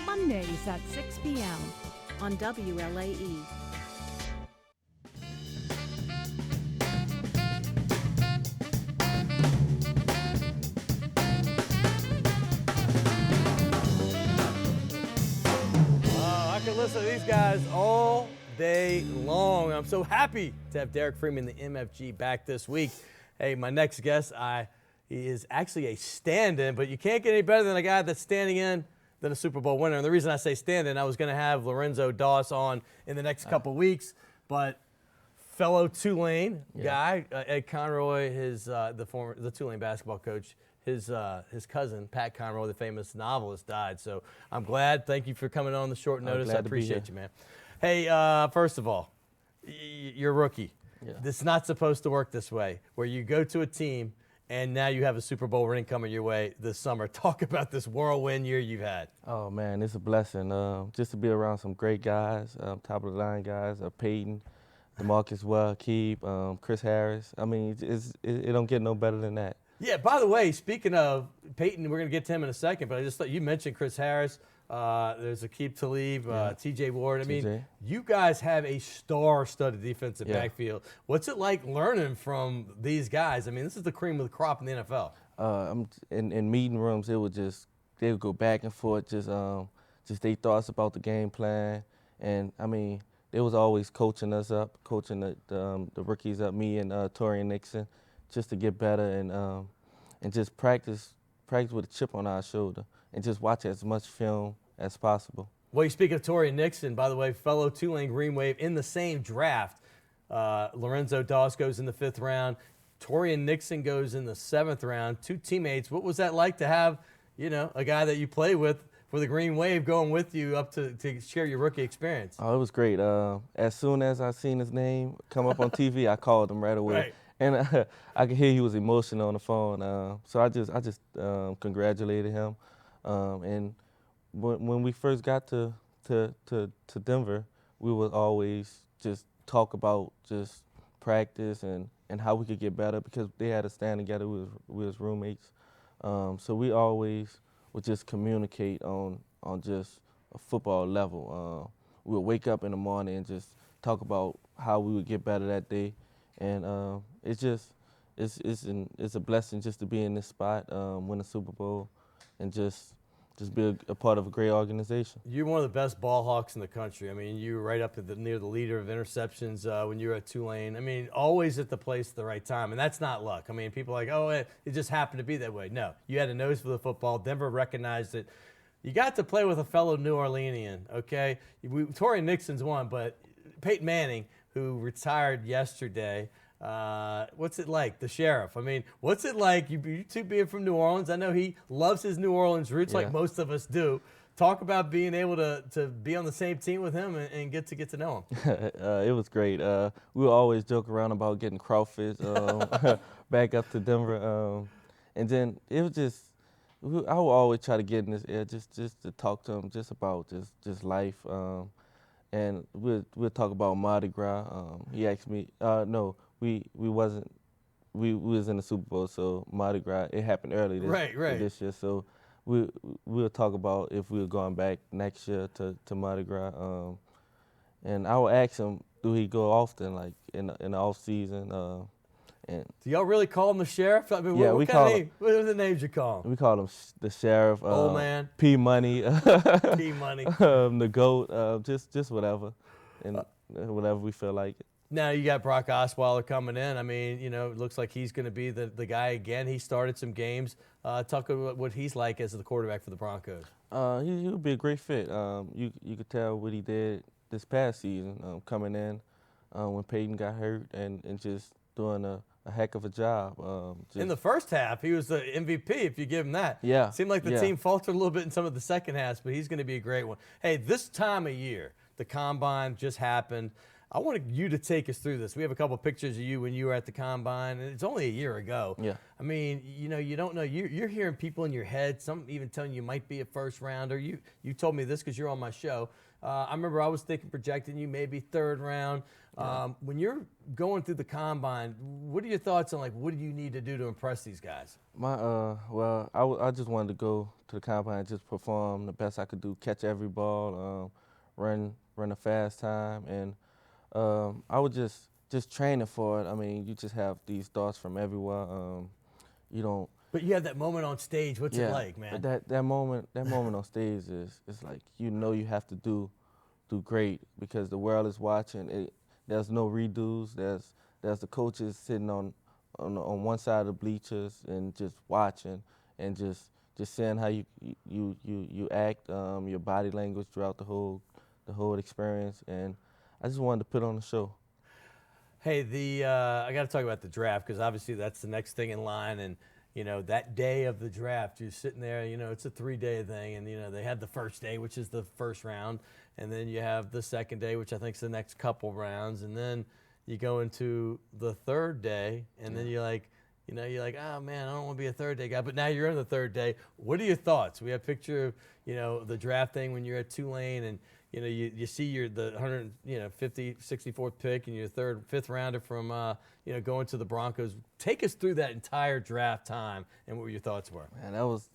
Mondays at 6 p.m. on WLAE. Listen to these guys all day long. I'm so happy to have Derek Freeman, the MFG, back this week. Hey, my next guest, he is actually a stand-in, but you can't get any better than a guy that's standing in than a Super Bowl winner. And the reason I say stand-in, I was going to have Lorenzo Doss on in the next couple weeks, but fellow Tulane guy, Ed Conroy, the Tulane basketball coach, his cousin, Pat Conroy, the famous novelist, died. So I'm glad. Thank you for coming on the short notice. I appreciate you, man. Hey, first of all, you're a rookie. Yeah. This is not supposed to work this way, where you go to a team and now you have a Super Bowl ring coming your way this summer. Talk about this whirlwind year you've had. Oh, man, it's a blessing. Just to be around some great guys, top-of-the-line guys, Peyton, DeMarcus Keep, Chris Harris. I mean, it don't get no better than that. Yeah, by the way, speaking of Peyton, we're going to get to him in a second, but I just thought you mentioned Chris Harris. There's Aqib Talib, T.J. Ward. I mean, you guys have a star-studded defensive backfield. What's it like learning from these guys? I mean, this is the cream of the crop in the NFL. In meeting rooms, they would go back and forth, just their thoughts about the game plan. And, I mean, they was always coaching us up, coaching the rookies up, me and Torian Nixon, just to get better and just practice with a chip on our shoulder and just watch as much film as possible. Well, you speak of Torian Nixon, by the way, fellow Tulane Green Wave in the same draft. Lorenzo Doss goes in the 5th round. Torian Nixon goes in the 7th round. 2 teammates. What was that like to have, a guy that you play with for the Green Wave going with you up to share your rookie experience? Oh, it was great. As soon as I seen his name come up on TV, I called him right away. Right. And I could hear he was emotional on the phone. So I just congratulated him. And when we first got to Denver, we would always just talk about just practice and how we could get better because they had to stand together. We was roommates. So we always would just communicate on just a football level. We would wake up in the morning and just talk about how we would get better that day. And it's a blessing just to be in this spot, win a Super Bowl, and just be a part of a great organization. You're one of the best ball hawks in the country. I mean, you were right up near the leader of interceptions when you were at Tulane. I mean, always at the place at the right time, and that's not luck. I mean, people are like, oh, it just happened to be that way. No, you had a nose for the football. Denver recognized it. You got to play with a fellow New Orleanian, okay? Torian Nixon's one, but Peyton Manning, who retired yesterday, what's it like, the sheriff? I mean, what's it like, you two being from New Orleans? I know he loves his New Orleans roots like most of us do. Talk about being able to be on the same team with him and get to know him. It was great. We would always joke around about getting crawfish back up to Denver. And then it was just, I would always try to get in his ear just to talk to him just about just life. And we'll talk about Mardi Gras. He asked me, no, we was in the Super Bowl, so Mardi Gras, it happened early this year. So we'll talk about if we were going back next year to Mardi Gras. And I would ask him, do he go often, like in the off season? And do y'all really call him the sheriff? I mean, yeah, what are the names you call him? We call him the sheriff. Old man. P Money. P Money. The GOAT. Just whatever, and whatever we feel like it. Now you got Brock Osweiler coming in. I mean, you know, it looks like he's going to be the guy again. He started some games. Talk about what he's like as the quarterback for the Broncos. He would be a great fit. You could tell what he did this past season, coming in when Peyton got hurt and just doing a heck of a job. In the first half, he was the MVP, if you give him that. Yeah. Seemed like the team faltered a little bit in some of the second halves, but he's going to be a great one. Hey, this time of year, the Combine just happened. I wanted you to take us through this. We have a couple pictures of you when you were at the Combine, and it's only a year ago. Yeah. I mean, you know, you don't know. You're hearing people in your head, some even telling you might be a first rounder. You told me this because you're on my show. I remember I was thinking projecting you maybe third round. When you're going through the Combine, what are your thoughts on, like, what do you need to do to impress these guys? Well, I just wanted to go to the Combine and just perform the best I could do, catch every ball, run a fast time, and I was just training for it. I mean, you just have these thoughts from everywhere. You don't. But you have that moment on stage. What's it like, man? But that moment on stage is like, you know, you have to do great because the world is watching. There's no redos. There's the coaches sitting on one side of the bleachers and just watching and just seeing how you act, your body language throughout the whole experience. And I just wanted to put on a show. Hey, I got to talk about the draft because obviously that's the next thing in line. And, you know, that day of the draft, you're sitting there, you know, it's a 3-day thing. And, you know, they had the first day, which is the first round. And then you have the second day, which I think is the next couple rounds. And then you go into the third day, and then you're like, oh, man, I don't want to be a third day guy. But now you're in the third day. What are your thoughts? We have a picture of, you know, the draft thing when you're at Tulane and, you know, you see the 64th pick and your fifth rounder from, you know, going to the Broncos. Take us through that entire draft time and what your thoughts were. Man, it was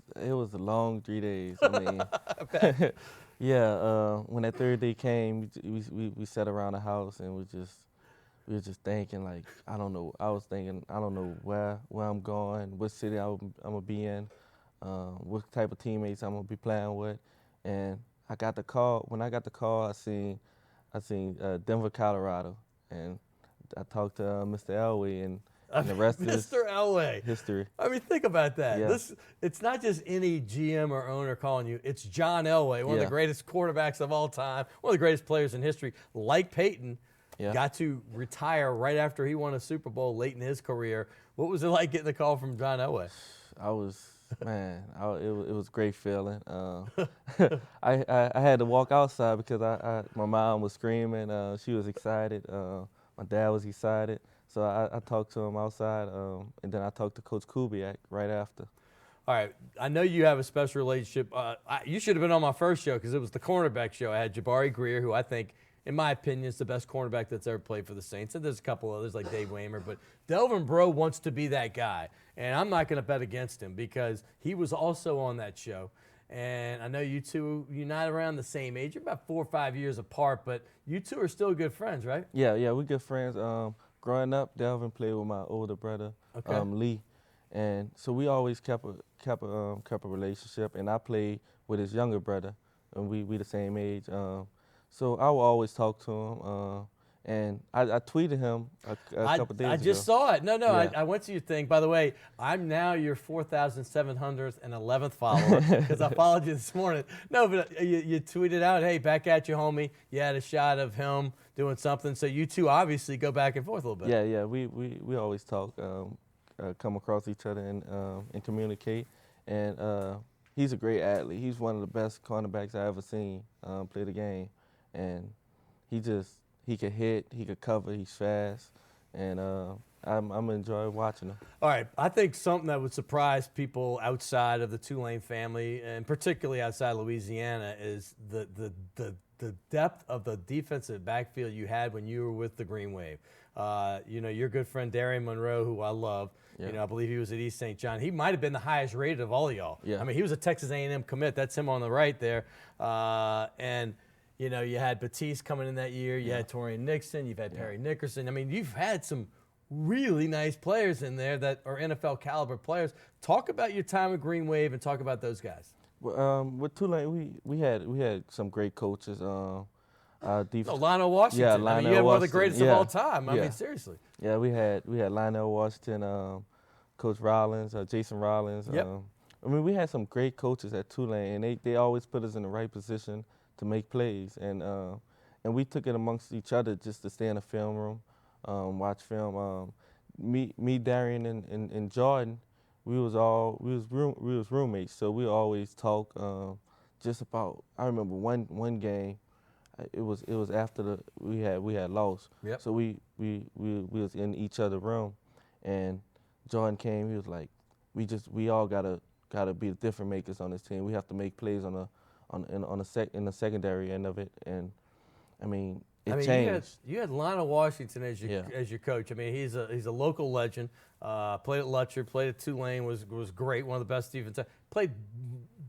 a long 3 days. I mean, when that third day came, we sat around the house and we were just thinking, like, I don't know. I was thinking, I don't know where I'm going, what city I'm gonna be in, what type of teammates I'm gonna be playing with, and I got the call. When I got the call, I seen Denver, Colorado, and I talked to Mr. Elway, and the rest is Mr. Elway. History. I mean, think about that. Yeah. It's not just any GM or owner calling you. It's John Elway, one of the greatest quarterbacks of all time, one of the greatest players in history. Like Peyton, got to retire right after he won a Super Bowl late in his career. What was it like getting the call from John Elway? It was a great feeling. I had to walk outside because my mom was screaming. She was excited. My dad was excited. So I talked to him outside, and then I talked to Coach Kubiak right after. All right, I know you have a special relationship. You should have been on my first show because it was the cornerback show. I had Jabari Greer, who I think, in my opinion, is the best cornerback that's ever played for the Saints. And there's a couple others like Dave Waymer, but Delvin Breaux wants to be that guy. And I'm not going to bet against him because he was also on that show. And I know you two, you're not around the same age. You're about 4 or 5 years apart, but you two are still good friends, right? Yeah, we're good friends. Growing up, Delvin played with my older brother, Lee. And so we always kept a relationship. And I played with his younger brother, and we the same age. So I will always talk to him, and I tweeted him a couple days ago. I just saw it. No, Yeah. I went to your thing. By the way, I'm now your 4,711th follower because I followed you this morning. No, but you tweeted out, hey, back at you, homie. You had a shot of him doing something. So you two obviously go back and forth a little bit. Yeah, we always talk, come across each other and communicate. And he's a great athlete. He's one of the best cornerbacks I ever seen play the game. And he could hit, he could cover, he's fast, and I'm enjoying watching them. All right, I think something that would surprise people outside of the Tulane family, and particularly outside Louisiana, is the depth of the defensive backfield you had when you were with the Green Wave. You know, your good friend Darian Monroe, who I love, you know, I believe he was at East St. John. He might have been the highest rated of all of y'all. Yeah. I mean, he was a Texas A&M commit. That's him on the right there. And, you know, you had Batiste coming in that year. You had Torian Nixon. You've had Perry Nickerson. I mean, you've had some really nice players in there that are NFL caliber players. Talk about your time with Green Wave and talk about those guys. Well, with Tulane, we had some great coaches. Lionel Washington. Yeah, I mean, Lionel you have one of the Washington. greatest of all time. I mean, seriously. Yeah, we had Lionel Washington, Coach Rollins, Jason Rollins. Yep. I mean, we had some great coaches at Tulane, and they always put us in the right position to make plays, and we took it amongst each other just to stay in the film room, watch film. Me, Darian, and Jordan, we was roommates, so we always talk just about. I remember one game. It was after we had lost. Yep. So we was in each other's room, and Jordan came. He was like, we all gotta be the difference makers on this team. We have to make plays in the secondary end of it, and I mean it changed. You had Lionel Washington as your coach. I mean, he's a local legend. Played at Lutcher, played at Tulane, was great. One of the best defense. Played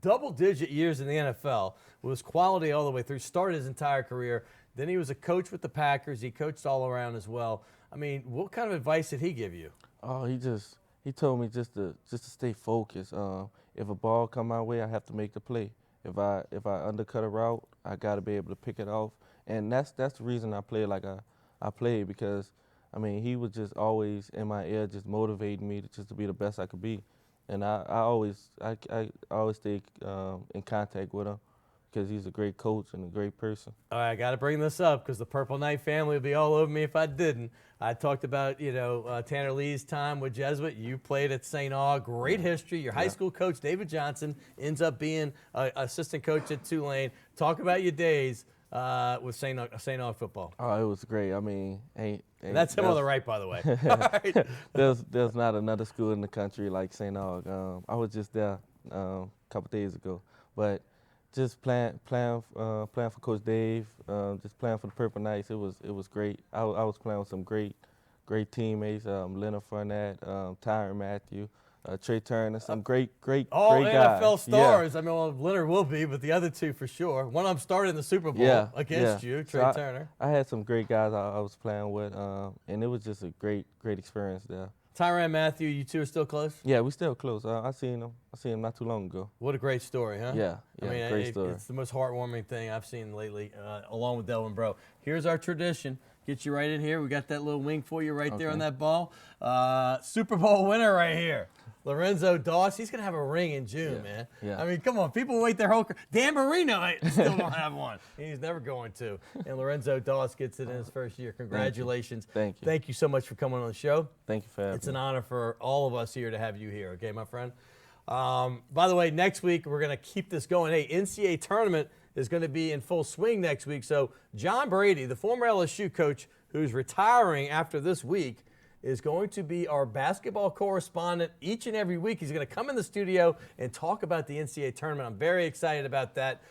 double-digit years in the NFL. Was quality all the way through. Started his entire career. Then he was a coach with the Packers. He coached all around as well. I mean, what kind of advice did he give you? Oh, he told me just to stay focused. If a ball come my way, I have to make the play. If I undercut a route, I got to be able to pick it off. And that's the reason I played like I played, because I mean, he was just always in my ear, just motivating me to be the best I could be. And I always stay in contact with him, because he's a great coach and a great person. All right, I got to bring this up because the Purple Knight family would be all over me if I didn't. I talked about, Tanner Lee's time with Jesuit. You played at St. Aug. Great history. Your high school coach, David Johnson, ends up being assistant coach at Tulane. Talk about your days with St. Aug football. Oh, it was great. I mean, that's him on the right, by the way. All right. There's not another school in the country like St. Aug. I was just there a couple days ago, but just playing for Coach Dave, just playing for the Purple Knights, it was great. I was playing with some great teammates, Leonard Fournette, Tyron Matthew, Trey Turner, some great guys. NFL stars. Yeah. I mean, well, Leonard will be, but the other two for sure. One of them started in the Super Bowl against you, Trey Turner. I had some great guys I was playing with, and it was just a great experience there. Tyrann Mathieu, you two are still close? Yeah, we still close. I seen him not too long ago. What a great story, huh? Yeah, I mean, great story. It's the most heartwarming thing I've seen lately, along with Delvin Bro. Here's our tradition. Get you right in here. We got that little wing for you right there on that ball. Super Bowl winner right here. Lorenzo Doss, he's going to have a ring in June, man. Yeah. I mean, come on. People wait their whole career. Dan Marino still don't have one. He's never going to. And Lorenzo Doss gets it in his first year. Congratulations. Thank you. Thank you so much for coming on the show. Thank you for having me. It's an honor for all of us here to have you here, okay, my friend? By the way, next week we're going to keep this going. Hey, NCAA tournament is going to be in full swing next week. So John Brady, the former LSU coach who's retiring after this week, is going to be our basketball correspondent each and every week. He's going to come in the studio and talk about the NCAA tournament. I'm very excited about that.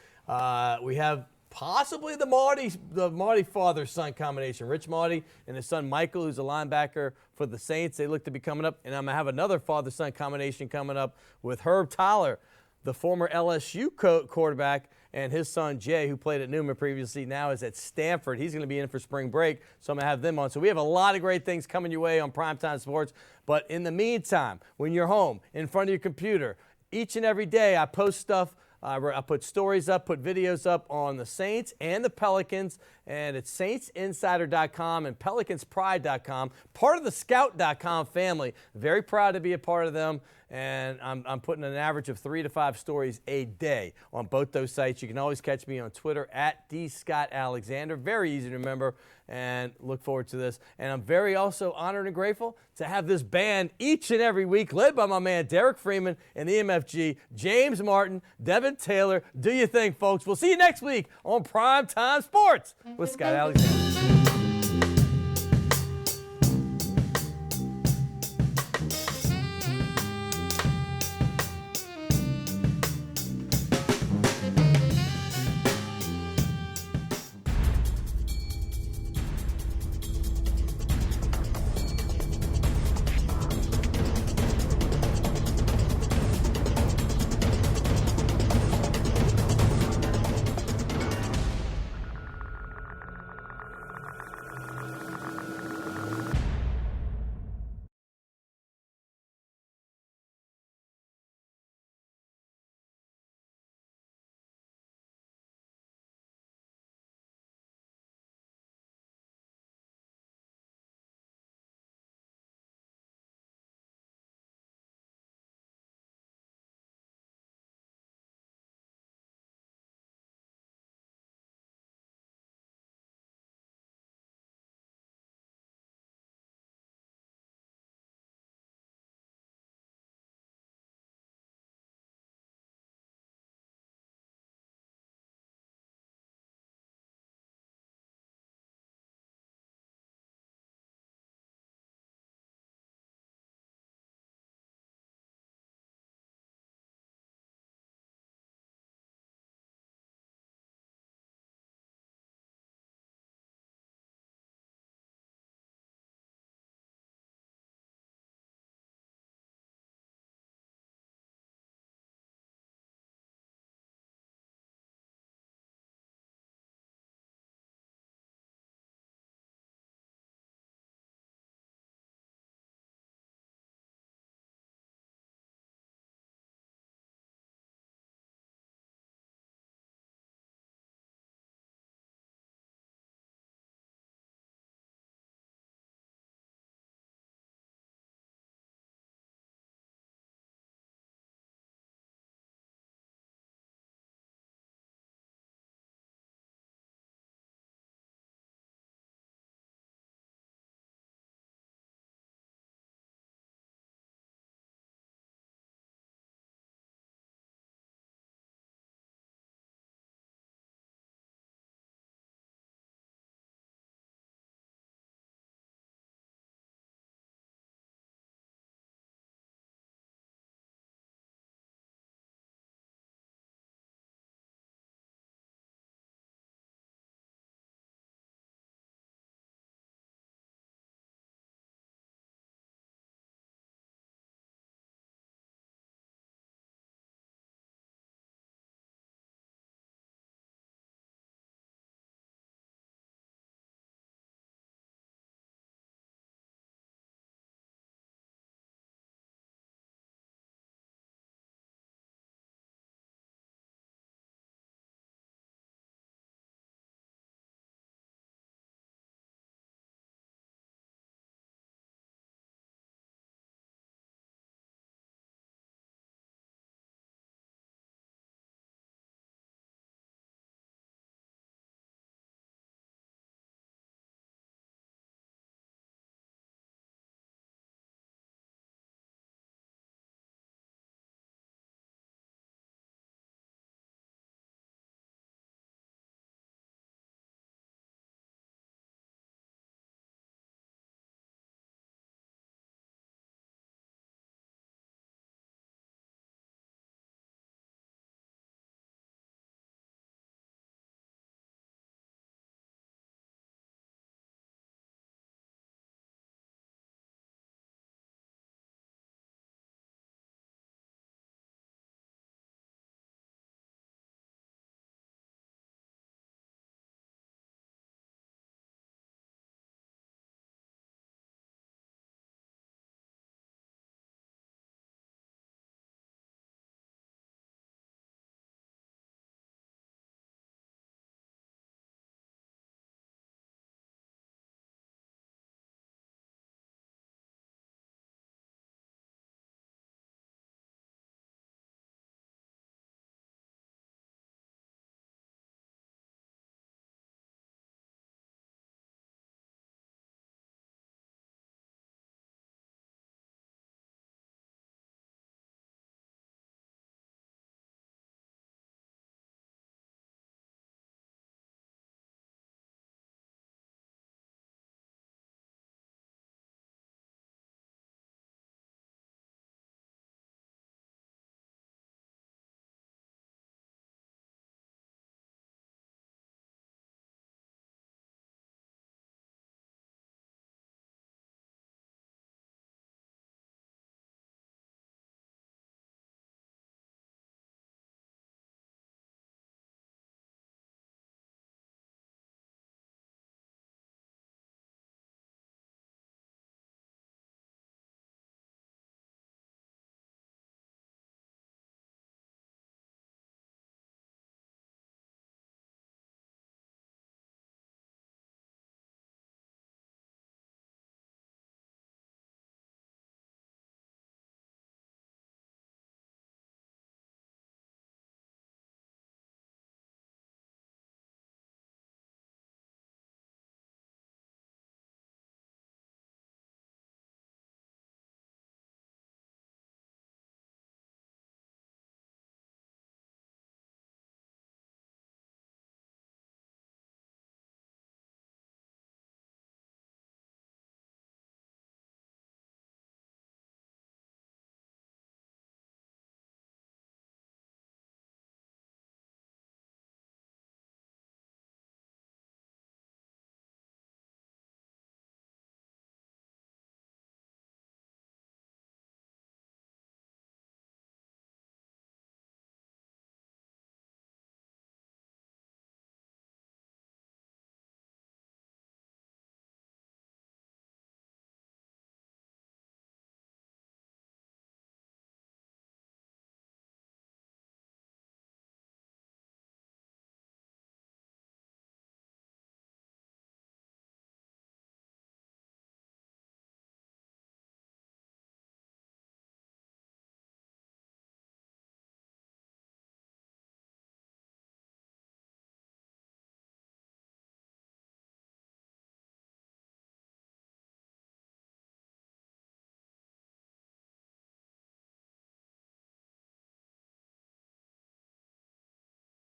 We have possibly the Marty father-son combination. Rich Marty and his son Michael, who's a linebacker for the Saints. They look to be coming up. And I'm going to have another father-son combination coming up with Herb Tyler, the former LSU quarterback, and his son Jay, who played at Newman previously, now is at Stanford. He's going to be in for spring break, so I'm going to have them on. So we have a lot of great things coming your way on Primetime Sports. But in the meantime, when you're home, in front of your computer, each and every day I post stuff. I put stories up, put videos up on the Saints and the Pelicans, and it's SaintsInsider.com and PelicansPride.com, part of the Scout.com family. Very proud to be a part of them, and I'm putting an average of 3 to 5 stories a day on both those sites. You can always catch me on Twitter at @DScottAlexander. Very easy to remember, and look forward to this. And I'm very also honored and grateful to have this band each and every week, led by my man Derek Freeman and the MFG, James Martin, Devin Taylor. Do your thing, folks. We'll see you next week on Primetime Sports with Scott Alexander.